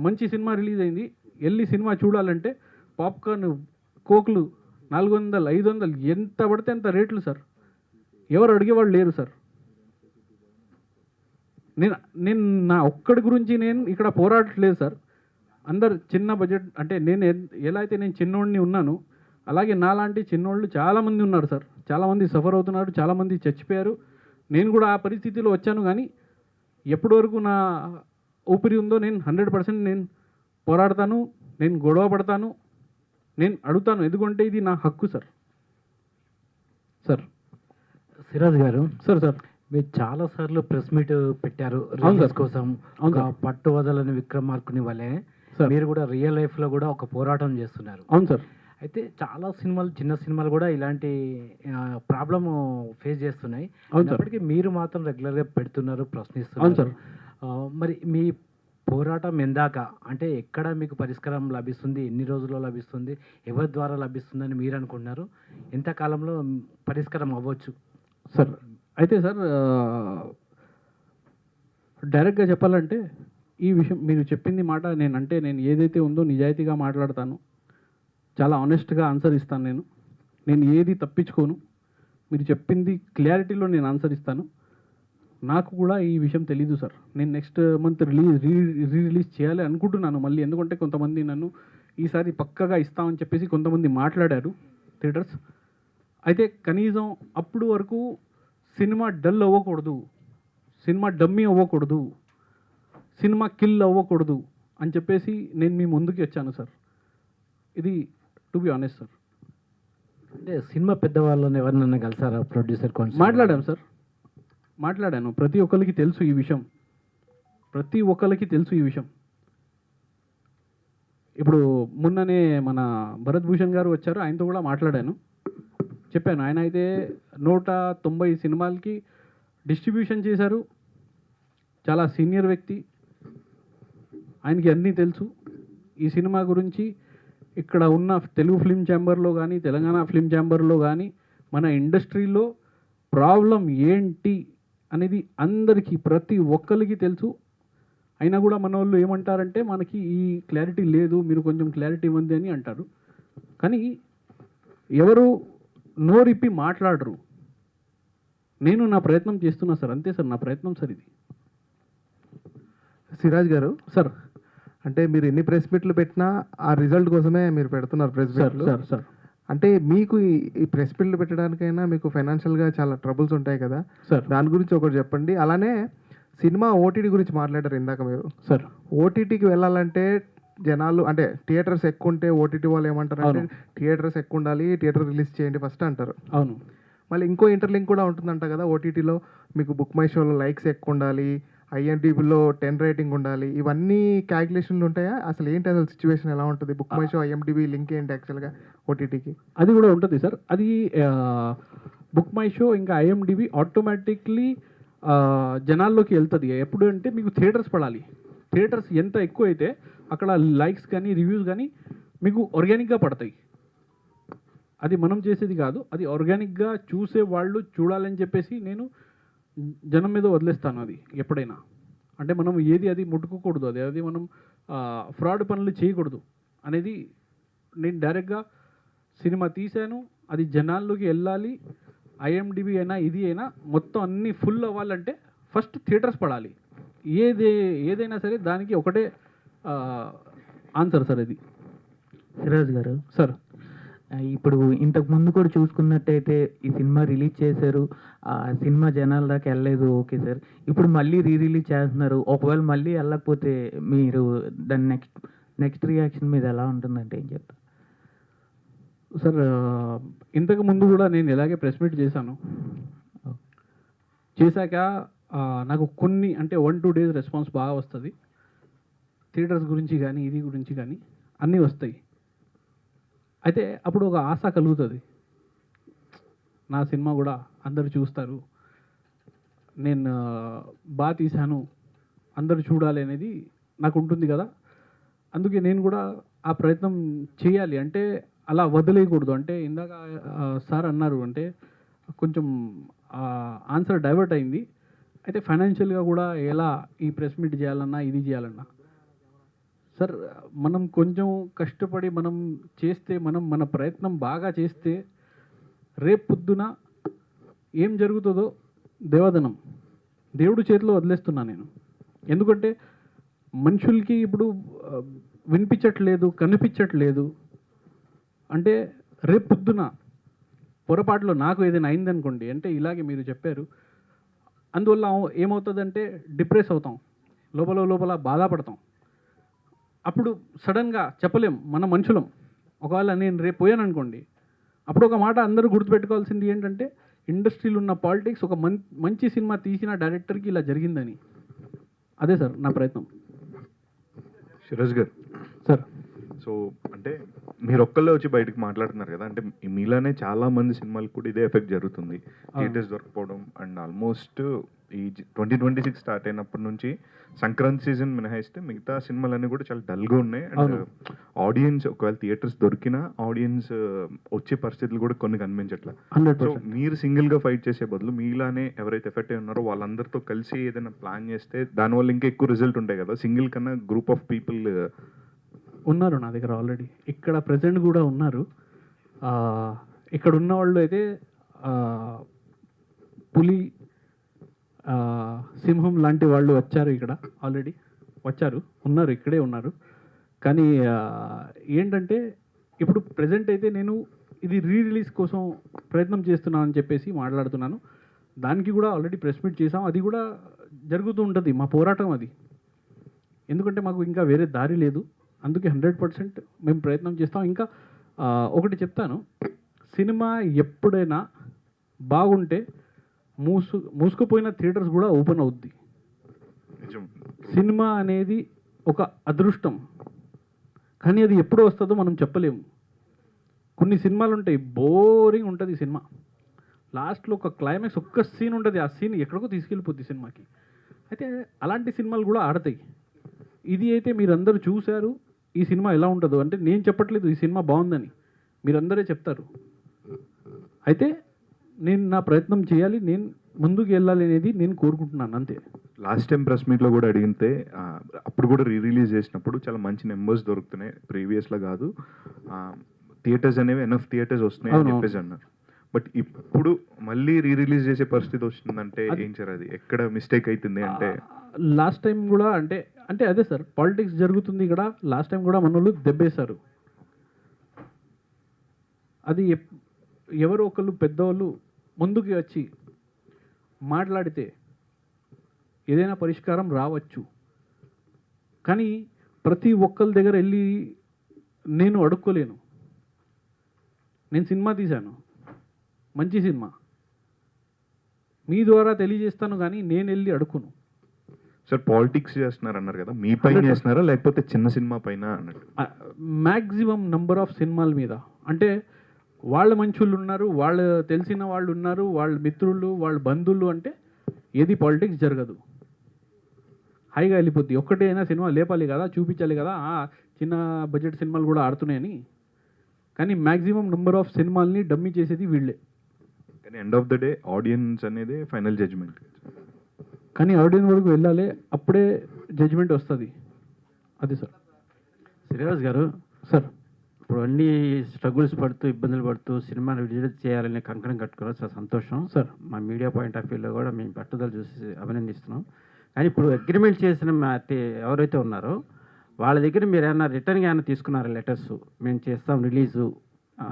మంచి సినిమా రిలీజ్ అయింది, వెళ్ళి సినిమా చూడాలంటే పాప్కార్న్, కోక్లు 400-500 ఎంత పడితే అంత రేట్లు సార్. ఎవరు అడిగేవాళ్ళు లేరు సార్. నేను నా ఒక్కడి గురించి నేను ఇక్కడ పోరాడట్లేదు సార్. అందరు చిన్న బడ్జెట్ అంటే నేను ఎలా అయితే నేను చిన్నోడిని ఉన్నాను అలాగే నాలాంటి చిన్నోళ్ళు చాలామంది ఉన్నారు సార్. చాలామంది సఫర్ అవుతున్నారు, చాలామంది చచ్చిపోయారు. నేను కూడా ఆ పరిస్థితిలో వచ్చాను. కానీ ఎప్పటి వరకు నా ఊపిరి ఉందో నేను 100% నేను పోరాడతాను, నేను గొడవ పడతాను, నేను అడుగుతాను. ఎందుకంటే ఇది నా హక్కు సార్. సిరాజ్ గారు, సార్ మీరు చాలాసార్లు ప్రెస్ మీట్ పెట్టారు రిలీజ్ కోసం. పట్టు వదలని విక్రమార్కుని వలె మీరు కూడా రియల్ లైఫ్లో కూడా ఒక పోరాటం చేస్తున్నారు. అవును సార్. అయితే చాలా సినిమాలు, చిన్న సినిమాలు కూడా ఇలాంటి ప్రాబ్లమ్ ఫేస్ చేస్తున్నాయి. అప్పటికీ మీరు మాత్రం రెగ్యులర్గా పెడుతున్నారు, ప్రశ్నిస్తున్నారు. మరి మీ పోరాటం ఎందాక, అంటే ఎక్కడ మీకు పరిష్కారం లభిస్తుంది, ఎన్ని రోజుల్లో లభిస్తుంది, ఎవరి ద్వారా లభిస్తుందని మీరు అనుకుంటున్నారు? ఎంతకాలంలో పరిష్కారం అవ్వచ్చు సార్? అయితే సార్ డైరెక్ట్గా చెప్పాలంటే ఈ విషయం మీరు చెప్పింది మాట నేను ఏదైతే ఉందో నిజాయితీగా మాట్లాడతాను, చాలా ఆనెస్ట్గా ఆన్సర్ ఇస్తాను. నేను ఏది తప్పించుకోను. మీరు చెప్పింది క్లారిటీలో నేను ఆన్సర్ ఇస్తాను. నాకు కూడా ఈ విషయం తెలీదు సార్. నేను నెక్స్ట్ మంత్ రిలీజ్ చేయాలి అనుకుంటున్నాను మళ్ళీ. ఎందుకంటే కొంతమంది నన్ను ఈసారి పక్కగా ఇస్తామని చెప్పేసి కొంతమంది మాట్లాడారు థియేటర్స్. అయితే కనీసం అప్పుడు వరకు సినిమా డల్ అవ్వకూడదు, సినిమా డమ్మీ అవ్వకూడదు, సినిమా కిల్ అవ్వకూడదు అని చెప్పేసి నేను మీ ముందుకి వచ్చాను సార్. ఇది టు బి ఆనెస్ట్ సార్. అంటే సినిమా పెద్దవాళ్ళని ఎవరినన్నా కలిసారా? ప్రొడ్యూసర్ మాట్లాడాను సార్, మాట్లాడాను. ప్రతి ఒక్కరికి తెలుసు ఈ విషయం, ప్రతి ఒక్కరికి తెలుసు ఈ విషయం. ఇప్పుడు మొన్ననే మన భరత్ భూషణ్ గారు వచ్చారు, ఆయనతో కూడా మాట్లాడాను, చెప్పాను. ఆయన అయితే 190 సినిమాలకి డిస్ట్రిబ్యూషన్ చేశారు, చాలా సీనియర్ వ్యక్తి, ఆయనకి అన్నీ తెలుసు ఈ సినిమా గురించి. ఇక్కడ ఉన్న తెలుగు ఫిల్మ్ ఛాంబర్లో కానీ, తెలంగాణ ఫిల్మ్ ఛాంబర్లో కానీ, మన ఇండస్ట్రీలో ప్రాబ్లం ఏంటి అనేది అందరికీ, ప్రతి ఒక్కరికి తెలుసు. అయినా కూడా మన వాళ్ళు ఏమంటారంటే మనకి ఈ క్లారిటీ లేదు, మీరు కొంచెం క్లారిటీ ఇవ్వండి అని అంటారు. కానీ ఎవరు నోరిప్పి మాట్లాడరు. నేను నా ప్రయత్నం చేస్తున్నా సార్, అంతే సార్ నా ప్రయత్నం సార్ ఇది. సిరాజ్ గారు, సార్ అంటే మీరు ఎన్ని ప్రెస్ మీట్లు పెట్టినా ఆ రిజల్ట్ కోసమే మీరు పెడుతున్నారు ప్రెస్ సార్ మీట్లు. సార్ సార్ అంటే మీకు ఈ ప్రెస్ మీట్లు పెట్టడానికైనా మీకు ఫైనాన్షియల్గా చాలా ట్రబుల్స్ ఉంటాయి కదా సార్. దాని గురించి ఒకటి చెప్పండి. అలానే సినిమా ఓటీటీ గురించి మాట్లాడారు ఇందాక మీరు. సార్ ఓటీటీకి వెళ్ళాలంటే జనాలు అంటే థియేటర్స్ ఎక్కువ ఉంటే ఓటీటీ వాళ్ళు ఏమంటారు అంటే థియేటర్స్ ఎక్కువ ఉండాలి, థియేటర్ రిలీజ్ చేయండి ఫస్ట్ అంటారు. అవును. మళ్ళీ ఇంకో ఇంటర్లింక్ కూడా ఉంటుందంట కదా ఓటీటీలో, మీకు బుక్ మై షోలో లైక్స్ ఎక్కువ ఉండాలి, ఐఎండిబిలో 10 రేటింగ్ ఉండాలి, ఇవన్నీ క్యాల్కులేషన్లు ఉంటాయా? అసలు ఏంటి అసలు సిచ్యువేషన్ ఎలా ఉంటుంది? Book my show IMDb link ఏంటి యాక్చువల్గా ఓటీటీకి? అది కూడా ఉంటుంది సార్. అది బుక్ మై షో ఇంకా ఐఎండిబి ఆటోమేటిక్లీ జనాల్లోకి వెళ్తుంది. ఎప్పుడు అంటే మీకు థియేటర్స్ పడాలి. థియేటర్స్ ఎంత ఎక్కువ అయితే అక్కడ లైక్స్ కానీ రివ్యూస్ కానీ మీకు ఆర్గానిక్గా పడతాయి. అది మనం చేసేది కాదు, అది ఆర్గానిక్గా చూసే వాళ్ళు చూడాలని చెప్పేసి నేను జనం మీద వదిలేస్తాను. అది ఎప్పుడైనా అంటే మనం ఏది అది ముట్టుకోకూడదు, అది మనం ఫ్రాడ్ పనులు చేయకూడదు అనేది నేను డైరెక్ట్గా సినిమా తీశాను, అది జనాల్లోకి వెళ్ళాలి. ఐఎండిబి అయినా ఇది అయినా మొత్తం అన్నీ ఫుల్ అవ్వాలంటే ఫస్ట్ థియేటర్స్ పడాలి. ఏదైనా సరే దానికి ఒకటే ఆన్సర్ సార్ ఇది. సిరాజ్ గారు సార్, ఇప్పుడు ఇంతకు ముందు కూడా చూసుకున్నట్టయితే ఈ సినిమా రిలీజ్ చేశారు, ఆ సినిమా జనాల దాకా వెళ్ళలేదు, ఓకే సార్. ఇప్పుడు మళ్ళీ రిలీజ్ చేస్తున్నారు, ఒకవేళ మళ్ళీ వెళ్ళకపోతే మీరు దాని నెక్స్ట్ రియాక్షన్ మీద ఎలా ఉంటుందంటే ఏం చెప్తారు సార్? ఇంతకు ముందు కూడా నేను ఇలాగే ప్రెస్ మీట్ చేశాను. చేశాక నాకు కొన్ని అంటే 1-2 డేస్ రెస్పాన్స్ బాగా వస్తుంది. థియేటర్స్ గురించి కానీ ఇది గురించి కానీ అన్నీ వస్తాయి. అయితే అప్పుడు ఒక ఆశ కలుగుతుంది, నా సినిమా కూడా అందరు చూస్తారు, నేను బాగా తీశాను, అందరూ చూడాలి అనేది నాకు ఉంటుంది కదా. అందుకే నేను కూడా ఆ ప్రయత్నం చేయాలి, అంటే అలా వదిలేయకూడదు. అంటే ఇందాక సార్ అన్నారు అంటే కొంచెం ఆన్సర్ డైవర్ట్ అయింది. అయితే ఫైనాన్షియల్గా కూడా ఎలా ఈ ప్రెస్ మీట్ చేయాలన్నా ఇది చేయాలన్నా సార్, మనం కొంచెం కష్టపడి మనం చేస్తే, మన ప్రయత్నం బాగా చేస్తే రేపు పొద్దున ఏం జరుగుతుందో దేవదనం దేవుడి చేతిలో వదిలేస్తున్నా నేను. ఎందుకంటే మనుషులకి ఇప్పుడు వినిపించట్లేదు, కనిపించట్లేదు. అంటే రేపు పొద్దున పొరపాటులో నాకు ఏదైనా అయిందనుకోండి, అంటే ఇలాగే మీరు చెప్పారు, అందువల్ల ఏమవుతుందంటే డిప్రెస్ అవుతాం, లోపల బాధపడతాం. అప్పుడు సడన్గా చెప్పలేం, మన మనుషులం. ఒకవేళ నేను రేపు పోయాను అనుకోండి, అప్పుడు ఒక మాట అందరూ గుర్తుపెట్టుకోవాల్సింది ఏంటంటే ఇండస్ట్రీలో ఉన్న పాలిటిక్స్, ఒక మంచి సినిమా తీసిన డైరెక్టర్కి ఇలా జరిగిందని. అదే సార్ నా ప్రయత్నం. సిరాజ్ గారు సార్, సో అంటే మీరు ఒక్కళ్ళే వచ్చి బయటకు మాట్లాడుతున్నారు కదా, అంటే మీలానే చాలా మంది సినిమాలకు కూడా ఇదే ఎఫెక్ట్ జరుగుతుంది, థియేటర్స్ దొరకపోవడం. అండ్ ఆల్మోస్ట్ ఈ 2026 స్టార్ట్ అయినప్పటి నుంచి సంక్రాంతి సీజన్ మినహాయిస్తే మిగతా సినిమాలన్నీ కూడా చాలా డల్గా ఉన్నాయి. అండ్ ఆడియన్స్ ఒకవేళ థియేటర్స్ దొరికినా ఆడియన్స్ వచ్చే పరిస్థితులు కూడా కొన్ని కనిపించట్లేదు. సో మీరు సింగిల్గా ఫైట్ చేసే బదులు మీలానే ఎవరైతే ఎఫెక్ట్ అయి ఉన్నారో వాళ్ళందరితో కలిసి ఏదైనా ప్లాన్ చేస్తే దానివల్ల ఇంకా ఎక్కువ రిజల్ట్ ఉంటాయి కదా. సింగిల్ కన్నా గ్రూప్ ఆఫ్ పీపుల్ ఉన్నారు నా దగ్గర ఆల్రెడీ, ఇక్కడ ప్రెజెంట్ కూడా ఉన్నారు. ఇక్కడ ఉన్న వాళ్ళు అయితే పులి, సింహం లాంటి వాళ్ళు వచ్చారు, ఇక్కడ ఆల్రెడీ వచ్చారు, ఉన్నారు, ఇక్కడే ఉన్నారు. కానీ ఏంటంటే ఇప్పుడు ప్రెజెంట్ అయితే నేను ఇది రిలీజ్ కోసం ప్రయత్నం చేస్తున్నాను అని చెప్పేసి మాట్లాడుతున్నాను. దానికి కూడా ఆల్రెడీ ప్రెస్ మీట్ చేసాం, అది కూడా జరుగుతూ ఉంటుంది మా పోరాటం అది. ఎందుకంటే మాకు ఇంకా వేరే దారి లేదు, అందుకే 100% మేము ప్రయత్నం చేస్తాం. ఇంకా ఒకటి చెప్తాను, సినిమా ఎప్పుడైనా బాగుంటే మూసుకుపోయిన థియేటర్స్ కూడా ఓపెన్ అవుద్ది. సినిమా అనేది ఒక అదృష్టం, కానీ అది ఎప్పుడు వస్తుందో మనం చెప్పలేము. కొన్ని సినిమాలు ఉంటాయి, బోరింగ్ ఉంటుంది సినిమా, లాస్ట్లో ఒక క్లైమాక్స్ ఒక్క సీన్ ఉంటుంది, ఆ సీన్ ఎక్కడికో తీసుకెళ్ళిపోద్ది సినిమాకి. అయితే అలాంటి సినిమాలు కూడా ఆడతాయి. ఇది అయితే మీరందరూ చూశారు, ఈ సినిమా ఎలా ఉంటుందో అంటే నేను చెప్పట్లేదు ఈ సినిమా బాగుందని, మీరందరే చెప్తారు. అయితే నేను నా ప్రయత్నం చేయాలి, నేను ముందుకు వెళ్ళాలి అనేది నేను కోరుకుంటున్నాను, అంతే. లాస్ట్ టైం ప్రెస్ మీట్లో కూడా అడిగితే అప్పుడు కూడా రిలీజ్ చేసినప్పుడు చాలా మంచి నెంబర్స్ దొరుకుతున్నాయి, ప్రీవియస్లో కాదు, థియేటర్స్ అనేవి ఎనఫ్ థియేటర్స్ వస్తున్నాయి అని చెప్పేసి అన్నారు. బట్ ఇప్పుడు మళ్ళీ రీ రిలీజ్ చేసే పరిస్థితి వస్తుందంటే ఏం సార్ అది ఎక్కడ మిస్టేక్ అవుతుంది అంటే? లాస్ట్ టైం కూడా అంటే అంటే అదే సార్, పాలిటిక్స్ జరుగుతుంది ఇక్కడ. లాస్ట్ టైం కూడా మన వాళ్ళు దెబ్బేశారు. అది ఎవరో ఒకళ్ళు పెద్దవాళ్ళు ముందుకు వచ్చి మాట్లాడితే ఏదైనా పరిష్కారం రావచ్చు. కానీ ప్రతి ఒక్కరి దగ్గర వెళ్ళి నేను అడుక్కోలేను. నేను సినిమా తీశాను, మంచి సినిమా, మీ ద్వారా తెలియజేస్తాను, కానీ నేను వెళ్ళి అడుక్కును. సార్ పాలిటిక్స్ చేస్తున్నారు అన్నారు కదా, మీ పైన చేస్తున్నారా లేకపోతే చిన్న సినిమా పైన అన్నట్టు? మ్యాక్సిమం నంబర్ ఆఫ్ సినిమాల మీద. అంటే వాళ్ళ మంచులు ఉన్నారు, వాళ్ళు తెలిసిన వాళ్ళు ఉన్నారు, వాళ్ళ మిత్రులు, వాళ్ళ బంధువులు. అంటే ఏది పాలిటిక్స్ జరగదు, హాయిగా వెళ్ళిపోద్ది. ఒక్కటైనా సినిమా లేపాలి కదా, చూపించాలి కదా, చిన్న బడ్జెట్ సినిమాలు కూడా ఆడుతున్నాయని. కానీ మ్యాక్సిమం నెంబర్ ఆఫ్ సినిమాల్ని డమ్మీ చేసేది వీళ్ళే. కానీ end of the day audience అనేది ఫైనల్ జడ్జ్మెంట్. కానీ ఆడియన్స్ వరకు వెళ్ళాలి, అప్పుడే జడ్జ్మెంట్ వస్తుంది. అది సార్. శ్రీనివాస్ గారు సార్, ఇప్పుడు అన్ని స్ట్రగుల్స్ పడుతూ ఇబ్బందులు పడుతూ సినిమాను విడుదల చేయాలని కంకణం కట్టుకున్నారు, చాలా సంతోషం సార్. మా మీడియా పాయింట్ ఆఫ్ వ్యూలో కూడా మేము పట్టుదల చూసి అభినందిస్తున్నాం. కానీ ఇప్పుడు అగ్రిమెంట్ చేసిన ఎవరైతే ఉన్నారో వాళ్ళ దగ్గర మీరు ఏమైనా రిటర్న్గా ఏమైనా తీసుకున్నారా? లెటర్స్ మేము చేస్తాం రిలీజు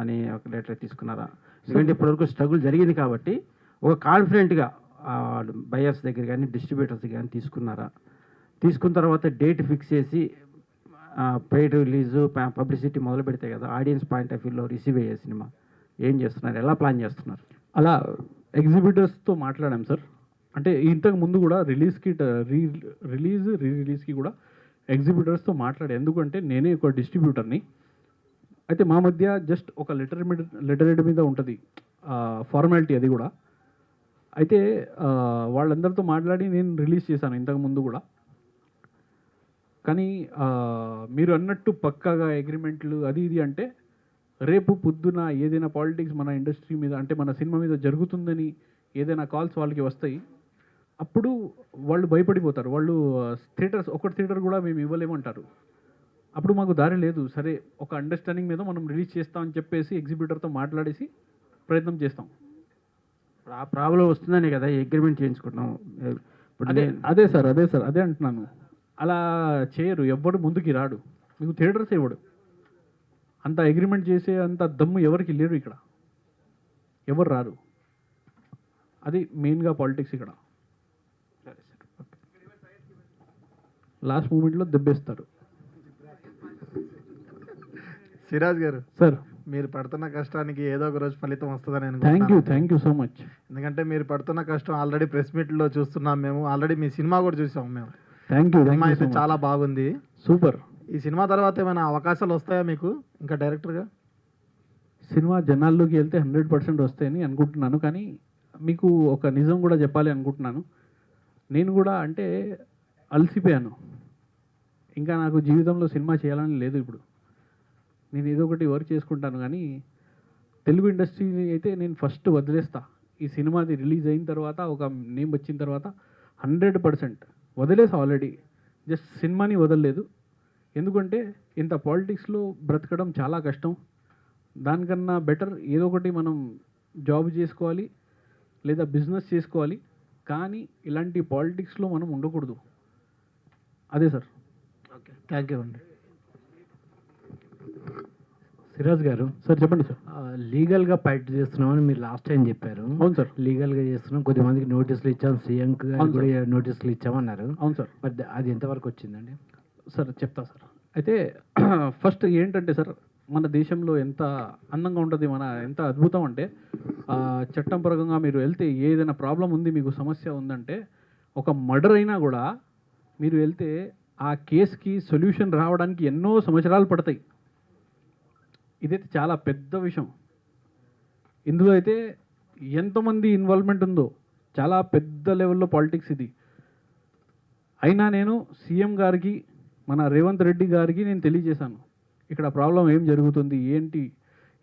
అని ఒక లెటర్ తీసుకున్నారా? ఎందుకంటే ఇప్పటివరకు స్ట్రగుల్ జరిగింది కాబట్టి ఒక కాన్ఫిడెంట్గా బయర్స్ దగ్గర కానీ డిస్ట్రిబ్యూటర్స్ కానీ తీసుకున్నారా? తీసుకున్న తర్వాత డేట్ ఫిక్స్ చేసి పెయిడ్ రిలీజు పబ్లిసిటీ మొదలు పెడితే కదా ఆడియన్స్ పాయింట్ ఆఫ్ వ్యూలో రిసీవ్ అయ్యే సినిమా ఏం చేస్తున్నారు, ఎలా ప్లాన్ చేస్తున్నారు? అలా ఎగ్జిబిటర్స్తో మాట్లాడాం సార్. అంటే ఇంతకు ముందు కూడా రిలీజ్కి రీ రిలీజ్కి కూడా ఎగ్జిబిటర్స్తో మాట్లాడే. ఎందుకంటే నేనే ఒక డిస్ట్రిబ్యూటర్ని. అయితే మా మధ్య జస్ట్ ఒక లెటర్ మీద ఉంటుంది ఫార్మాలిటీ, అది కూడా. అయితే వాళ్ళందరితో మాట్లాడి నేను రిలీజ్ చేశాను ఇంతకు ముందు కూడా. కానీ మీరు అన్నట్టు పక్కాగా అగ్రిమెంట్లు అది ఇది అంటే రేపు పొద్దున ఏదైనా పాలిటిక్స్ మన ఇండస్ట్రీ మీద అంటే మన సినిమా మీద జరుగుతుందని ఏదైనా కాల్స్ వాళ్ళకి వస్తాయి, అప్పుడు వాళ్ళు భయపడిపోతారు. వాళ్ళు ఒక థియేటర్ కూడా మేము ఇవ్వలేమంటారు. అప్పుడు మాకు దారి లేదు. సరే, ఒక అండర్స్టాండింగ్ మీద మనం రిలీజ్ చేస్తామని చెప్పేసి ఎగ్జిబిటర్తో మాట్లాడేసి ప్రయత్నం చేస్తాం. ఆ ప్రాబ్లం వస్తుందని కదా అగ్రిమెంట్ చేయించుకుంటున్నాం. అదే సార్ అదే అంటున్నాను. అలా చేయరు, ఎవ్వడు ముందుకి రాడు. మీకు థియేటర్స్ ఇవ్వడు. అంత అగ్రిమెంట్ చేసే అంత దమ్ము ఎవరికి లేరు ఇక్కడ, ఎవరు రారు. అది మెయిన్గా పాలిటిక్స్ ఇక్కడ. లాస్ట్ మూమెంట్లో దెబ్బేస్తారు. సిరాజ్ గారు సార్, మీరు పడుతున్న కష్టానికి ఏదో ఒక రోజు ఫలితం వస్తుందని థ్యాంక్ యూ సో మచ్. ఎందుకంటే మీరు పడుతున్న కష్టం ఆల్రెడీ ప్రెస్ మీట్లో చూస్తున్నాం మేము, ఆల్రెడీ మీ సినిమా కూడా చూసాం మేము. Thank you. సినిమా అయితే చాలా బాగుంది, సూపర్. ఈ సినిమా తర్వాత ఏమైనా అవకాశాలు వస్తాయా మీకు ఇంకా డైరెక్టర్గా? సినిమా జనాల్లోకి వెళ్తే 100% వస్తాయని అనుకుంటున్నాను. కానీ మీకు ఒక నిజం కూడా చెప్పాలి అనుకుంటున్నాను. నేను కూడా అంటే అలసిపోయాను. ఇంకా నాకు జీవితంలో సినిమా చేయాలని లేదు. ఇప్పుడు నేను ఏదో ఒకటి వర్క్ చేసుకుంటాను, కానీ తెలుగు ఇండస్ట్రీని అయితే నేను ఫస్ట్ వదిలేస్తా. ఈ సినిమాది రిలీజ్ అయిన తర్వాత, ఒక నేమ్ వచ్చిన తర్వాత 100% వదిలేసా ఆల్రెడీ. జస్ట్ సినిమాని వదలలేదు. ఎందుకంటే ఇంత పాలిటిక్స్లో బ్రతకడం చాలా కష్టం. దానికన్నా బెటర్ ఏదో ఒకటి మనం జాబ్ చేసుకోవాలి లేదా బిజినెస్ చేసుకోవాలి. కానీ ఇలాంటి పాలిటిక్స్లో మనం ఉండకూడదు. అదే సార్. ఓకే, థ్యాంక్ యూ అండి. సిరాజ్ గారు సార్ చెప్పండి సార్. లీగల్గా ఫైట్ చేస్తున్నామని మీరు లాస్ట్ టైం చెప్పారు. అవును సార్, లీగల్గా చేస్తున్నాం. కొద్దిమందికి నోటీసులు ఇచ్చాం, సీఎం కూడా నోటీసులు ఇచ్చామన్నారు. అవును సార్. బట్ అది ఎంతవరకు వచ్చిందండి? సార్ చెప్తా సార్. అయితే ఫస్ట్ ఏంటంటే సార్, మన దేశంలో ఎంత అందంగా ఉంటుంది, ఎంత అద్భుతం అంటే చట్టం పరంగా మీరు వెళ్తే ఏదైనా ప్రాబ్లం ఉంది, మీకు సమస్య ఉందంటే, ఒక మర్డర్ అయినా కూడా మీరు వెళ్తే ఆ కేసుకి సొల్యూషన్ రావడానికి ఎన్నో సంవత్సరాలు పడతాయి. ఇదైతే చాలా పెద్ద విషయం. ఇందులో అయితే ఎంతమంది ఇన్వాల్వ్మెంట్ ఉందో, చాలా పెద్ద లెవెల్లో పాలిటిక్స్ ఇది. అయినా నేను సీఎం గారికి, మన రేవంత్ రెడ్డి గారికి నేను తెలియజేశాను ఇక్కడ ప్రాబ్లం ఏం జరుగుతుంది ఏంటి.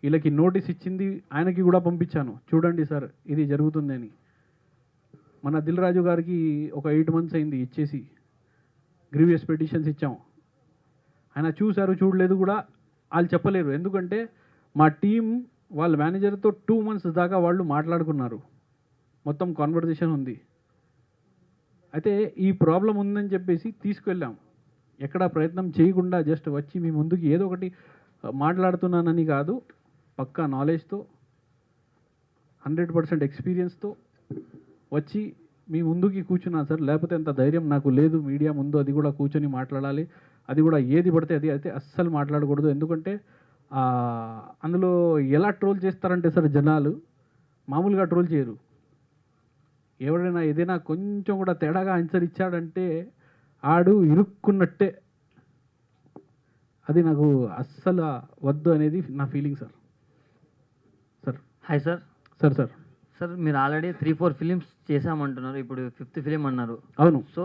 వీళ్ళకి నోటీస్ ఇచ్చింది ఆయనకి కూడా పంపించాను, చూడండి సార్ ఇది జరుగుతుంది అని. మన దిల్ రాజు గారికి ఒక 8 months అయింది ఇచ్చేసి, గ్రీవియస్ పిటిషన్స్ ఇచ్చాం. ఆయన చూశారు, చూడలేదు కూడా వాళ్ళు చెప్పలేరు. ఎందుకంటే మా టీం వాళ్ళ మేనేజర్తో 2 months దాకా వాళ్ళు మాట్లాడుకున్నారు. మొత్తం కాన్వర్జేషన్ ఉంది. అయితే ఈ ప్రాబ్లం ఉందని చెప్పేసి తీసుకెళ్ళాం. ఎక్కడ ప్రయత్నం చేయకుండా జస్ట్ వచ్చి మీ ముందుకి ఏదో ఒకటి మాట్లాడుతున్నానని కాదు, పక్కా నాలెడ్జ్తో 100% ఎక్స్పీరియన్స్తో వచ్చి మీ ముందుకి కూర్చున్నాను సార్. లేకపోతే అంత ధైర్యం నాకు లేదు మీడియా ముందు, అది కూడా కూర్చొని మాట్లాడాలి, అది కూడా ఏది పడితే అది అయితే అస్సలు మాట్లాడకూడదు. ఎందుకంటే అందులో ఎలా ట్రోల్ చేస్తారంటే సార్, జనాలు మామూలుగా ట్రోల్ చేయరు. ఎవరైనా ఏదైనా కొంచెం కూడా తేడాగా ఆన్సర్ ఇచ్చాడంటే ఆడు ఇరుక్కున్నట్టే. అది నాకు అస్సలు వద్దు అనేది నా feeling sir. Sir hi sir. Sir sir sir మీరు ఆల్రెడీ 3-4 ఫిలిమ్స్ చేశామంటున్నారు, ఇప్పుడు 5th ఫిలిం అన్నారు. అవును. సో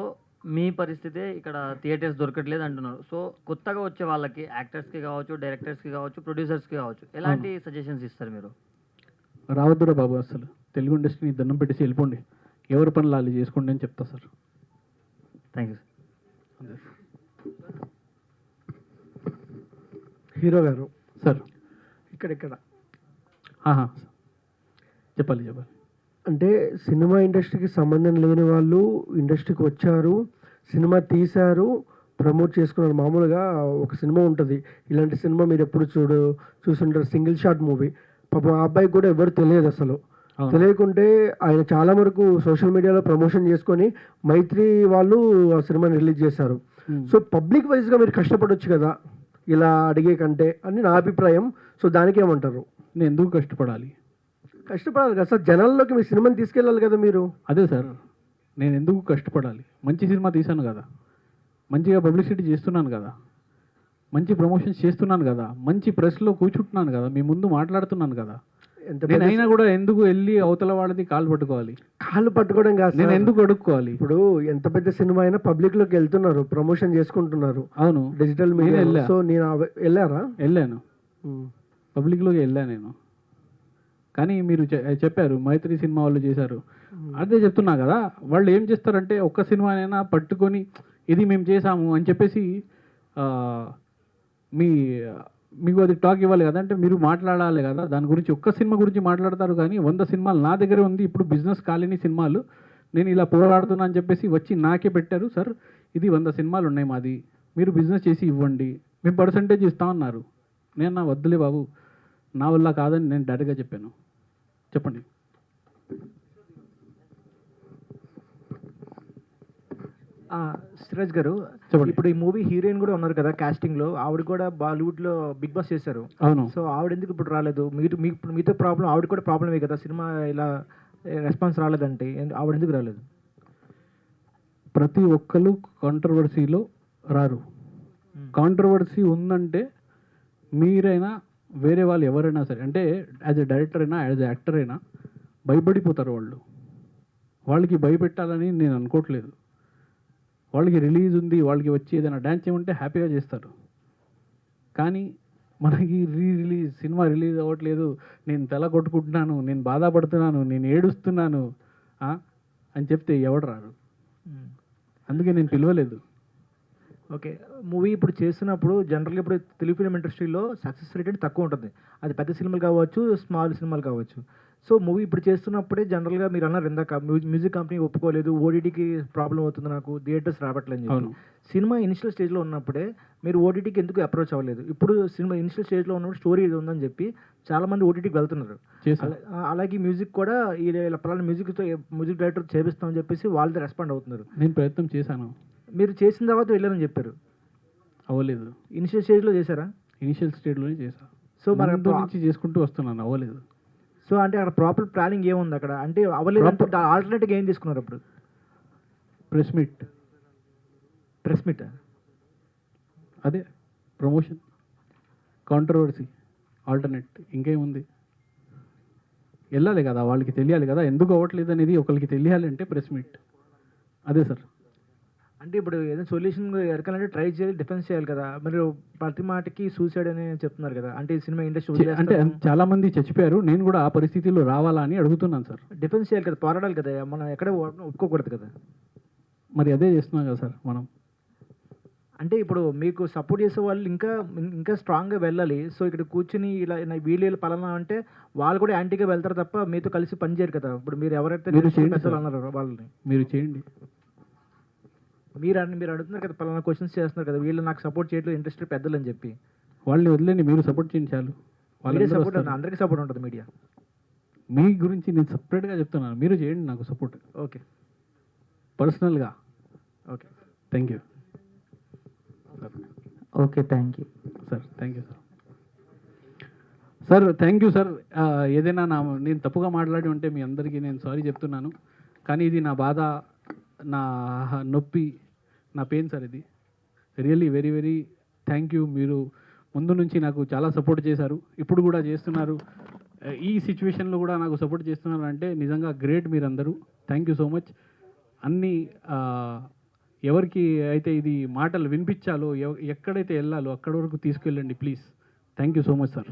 మీ పరిస్థితే ఇక్కడ థియేటర్స్ దొరకట్లేదు అంటున్నారు. సో కొత్తగా వచ్చే వాళ్ళకి యాక్టర్స్కి కావచ్చు, డైరెక్టర్స్కి కావచ్చు, ప్రొడ్యూసర్స్కి కావచ్చు, ఎలాంటి సజెషన్స్ ఇస్తారు మీరు? రావద్దురా బాబు, అసలు తెలుగు ఇండస్ట్రీని దండం పెట్టేసి వెళ్ళిపోండి, ఎవరి పనులు వాళ్ళు చేసుకోండి అని చెప్తా sir. Thank you sir. Hero గారు సార్ ఇక్కడ చెప్పాలి. అంటే సినిమా ఇండస్ట్రీకి సంబంధం లేని వాళ్ళు ఇండస్ట్రీకి వచ్చారు, సినిమా తీశారు, ప్రమోట్ చేసుకున్నారు. మామూలుగా ఒక సినిమా ఉంటుంది, ఇలాంటి సినిమా మీరు ఎప్పుడు చూసుంటారు, సింగిల్ షాట్ మూవీ. పాపం ఆ అబ్బాయికి కూడా ఎవరు తెలియదు అసలు. తెలియకుంటే ఆయన చాలా వరకు సోషల్ మీడియాలో ప్రమోషన్ చేసుకొని మైత్రి వాళ్ళు ఆ సినిమాని రిలీజ్ చేశారు. సో పబ్లిక్ వైజ్గా మీరు కష్టపడవచ్చు కదా ఇలా అడిగే కంటే అని నా అభిప్రాయం. సో దానికి ఏమంటారు? నేను ఎందుకు కష్టపడాలి కదా సార్, జనాల్లోకి మీ సినిమాని తీసుకెళ్ళాలి కదా మీరు. అదే సార్, నేను ఎందుకు కష్టపడాలి? మంచి సినిమా తీశాను కదా, మంచిగా పబ్లిసిటీ చేస్తున్నాను కదా, మంచి ప్రమోషన్స్ చేస్తున్నాను కదా, మంచి ప్రెస్లో కూర్చుంటున్నాను కదా, మీ ముందు మాట్లాడుతున్నాను కదా. నేను అయినా కూడా ఎందుకు వెళ్ళి అవతల వాళ్ళది కాళ్ళు పట్టుకోవాలి? కాళ్ళు పట్టుకోవడం కాదు, నేను ఎందుకు అడుక్కోవాలి? ఇప్పుడు ఎంత పెద్ద సినిమా అయినా పబ్లిక్ లోకి వెళ్తున్నారు, ప్రమోషన్ చేసుకుంటున్నారు. అవును, డిజిటల్ మీడియా. సో నేను వెళ్ళాను, పబ్లిక్లోకి వెళ్ళాను నేను. కానీ మీరు చెప్పారు మైత్రి సినిమా వాళ్ళు చేశారు, అదే చెప్తున్నా కదా. వాళ్ళు ఏం చేస్తారంటే ఒక్క సినిమానైనా పట్టుకొని ఇది మేము చేసాము అని చెప్పేసి మీకు అది టాక్ ఇవ్వాలి కదా, అంటే మీరు మాట్లాడాలి కదా దాని గురించి. ఒక్క సినిమా గురించి మాట్లాడతారు కానీ 100 సినిమాలు నా దగ్గర ఉంది. ఇప్పుడు బిజినెస్ కాలేని సినిమాలు నేను ఇలా పోరాడుతున్నా అని చెప్పేసి వచ్చి నాకే పెట్టారు. సార్ ఇది 100 సినిమాలు ఉన్నాయి మాది, మీరు బిజినెస్ చేసి ఇవ్వండి, మేము పర్సంటేజ్ ఇస్తామన్నారు. నేను నా వద్దులే బాబు, నా వల్ల కాదని నేను డైరెక్ట్గా చెప్పాను. చెప్పండి. సిరాజ్ గారు, ఇప్పుడు ఈ మూవీ హీరోయిన్ కూడా ఉన్నారు కదా కాస్టింగ్ లో, ఆవిడ కూడా బాలీవుడ్ లో బిగ్ బాస్ చేశారు. అవును. సో ఆవిడ ఎందుకు ఇప్పుడు రాలేదు? మీతో ప్రాబ్లం, ఆవిడ కూడా ప్రాబ్లమే కదా, సినిమా ఇలా రెస్పాన్స్ రాలేదంటే ఆవిడ ఎందుకు రాలేదు? ప్రతి ఒక్కరు కాంట్రవర్సీలో రారు. కాంట్రవర్సీ ఉందంటే మీరైనా వేరే వాళ్ళు ఎవరైనా సరే, అంటే యాజ్ ఎ డైరెక్టర్ అయినా యాజ్ ఎ యాక్టర్ అయినా భయపడిపోతారు వాళ్ళు. వాళ్ళకి భయపెట్టాలని నేను అనుకోవట్లేదు. వాళ్ళకి రిలీజ్ ఉంది, వాళ్ళకి వచ్చి ఏదైనా డ్యాన్స్ చేయమంటే హ్యాపీగా చేస్తారు. కానీ మనకి సినిమా రిలీజ్ అవ్వట్లేదు, నేను తల కొట్టుకుంటున్నాను, నేను బాధపడుతున్నాను, నేను ఏడుస్తున్నాను అని చెప్తే ఎవడు రారు. అందుకే నేను పిలవలేదు. ఓకే, మూవీ ఇప్పుడు చేస్తున్నప్పుడు జనరల్గా ఇప్పుడు తెలుగు ఫిలిం ఇండస్ట్రీలో సక్సెస్ రేట్ తక్కువ ఉంటుంది. అది పెద్ద సినిమాలు కావచ్చు, స్మాల్ సినిమాలు కావచ్చు. సో మూవీ ఇప్పుడు చేస్తున్నప్పుడే జనరల్గా మీరు అన్నారు ఇందాక మ్యూజిక్ కంపెనీ ఒప్పుకోలేదు, ఓటీటీకి ప్రాబ్లం అవుతుంది, నాకు థియేటర్స్ రావట్లేదు అని చెప్పి. సినిమా ఇనిషియల్ స్టేజ్లో ఉన్నప్పుడే మీరు ఓటీటీకి ఎందుకు అప్రోచ్ అవ్వలేదు? ఇప్పుడు సినిమా ఇనిషియల్ స్టేజ్లో ఉన్నప్పుడు స్టోరీ ఇది ఉందని చెప్పి చాలామంది ఓటీటీకి వెళ్తున్నారు. అలాగే మ్యూజిక్ కూడా ఇలా పలానా మ్యూజిక్ డైరెక్టర్ చేపిస్తామని చెప్పేసి వాళ్ళతో రెస్పాండ్ అవుతున్నారు. నేను ప్రయత్నం చేశాను. మీరు చేసిన తర్వాత వెళ్ళారని చెప్పారు. అవ్వలేదు. ఇనిషియల్ స్టేజ్లో చేశారా? ఇనిషియల్ స్టేజ్లోనే చేశాను. సో మరి నుంచి చేసుకుంటూ వస్తున్నాను, అవ్వలేదు. సో అంటే అక్కడ ప్రాపర్ ప్లానింగ్ ఏముంది అక్కడ? అంటే అవ్వలేదు, ఆల్టర్నేట్గా ఏం తీసుకున్నారు అప్పుడు? ప్రెస్ మీట్ అదే ప్రమోషన్, కాంట్రవర్సీ, ఆల్టర్నేట్, ఇంకేముంది? వెళ్ళాలి కదా, వాళ్ళకి తెలియాలి కదా ఎందుకు అవ్వట్లేదు అనేది. ఒకరికి తెలియాలి అంటే ప్రెస్ మీట్. అదే సార్. అంటే ఇప్పుడు ఏదైనా సొల్యూషన్ ఎరకాలంటే ట్రై చేయాలి, డిఫెన్స్ చేయాలి కదా. మీరు ప్రతి మాటకి సూసైడ్ అని చెప్తున్నారు కదా, అంటే సినిమా ఇండస్ట్రీ అంటే చాలా మంది చచ్చిపోయారు, నేను కూడా ఆ పరిస్థితిలో రావాలా అని అడుగుతున్నాను సార్. డిఫెన్స్ చేయాలి కదా, పోరాడాలి కదా, మనం ఎక్కడ ఒప్పుకోకూడదు కదా. మరి అదే చేస్తున్నాం కదా సార్ మనం. అంటే ఇప్పుడు మీకు సపోర్ట్ చేసే వాళ్ళు ఇంకా ఇంకా స్ట్రాంగ్గా వెళ్ళాలి. సో ఇక్కడ కూర్చుని ఇలా వీళ్ళు పలానా అంటే వాళ్ళు కూడా యాంటీగా వెళ్తారు తప్ప మీతో కలిసి పని చేయరు కదా. ఇప్పుడు మీరు ఎవరైతే మీరు చేయండి పెద్దలు సార్. అన్నారో వాళ్ళని మీరు చేయండి. మీరు అడుగుతున్నారు కదా, పలానా క్వశ్చన్స్ చేస్తున్నారు కదా, వీళ్ళు నాకు సపోర్ట్ చేయట్లేదు ఇంట్రెస్ట్ పెద్దలు అని చెప్పి. వాళ్ళని వదిలేండి, మీరు సపోర్ట్ చేయండి చాలు. మీడియా సపోర్ట్ అందరికీ సపోర్ట్ ఉంటుంది మీడియా. మీ గురించి నేను సపరేట్గా చెప్తున్నాను, మీరు చేయండి నాకు సపోర్ట్. ఓకే, పర్సనల్గా. Okay, thank you okay, thank you sir. Thank you sir. Sir thank you sir. ఏదైనా నేను తప్పుగా మాట్లాడి ఉంటే మీ అందరికీ నేను సారీ చెప్తున్నాను. కానీ ఇది నా బాధ, నా నొప్పి, నా పెయిన్ సార్. ఇది really very very thank you. మీరు ముందు నుంచి నాకు చాలా సపోర్ట్ చేశారు, ఇప్పుడు కూడా చేస్తున్నారు. ఈ సిచ్యువేషన్లో కూడా నాకు సపోర్ట్ చేస్తున్నారు అంటే నిజంగా గ్రేట్ మీరందరూ. Thank you so much. అన్నీ ఎవరికి అయితే ఇది మాటలు వినిపించాలో, ఎక్కడైతే వెళ్ళాలో అక్కడి వరకు తీసుకెళ్ళండి please. Thank you so much sir.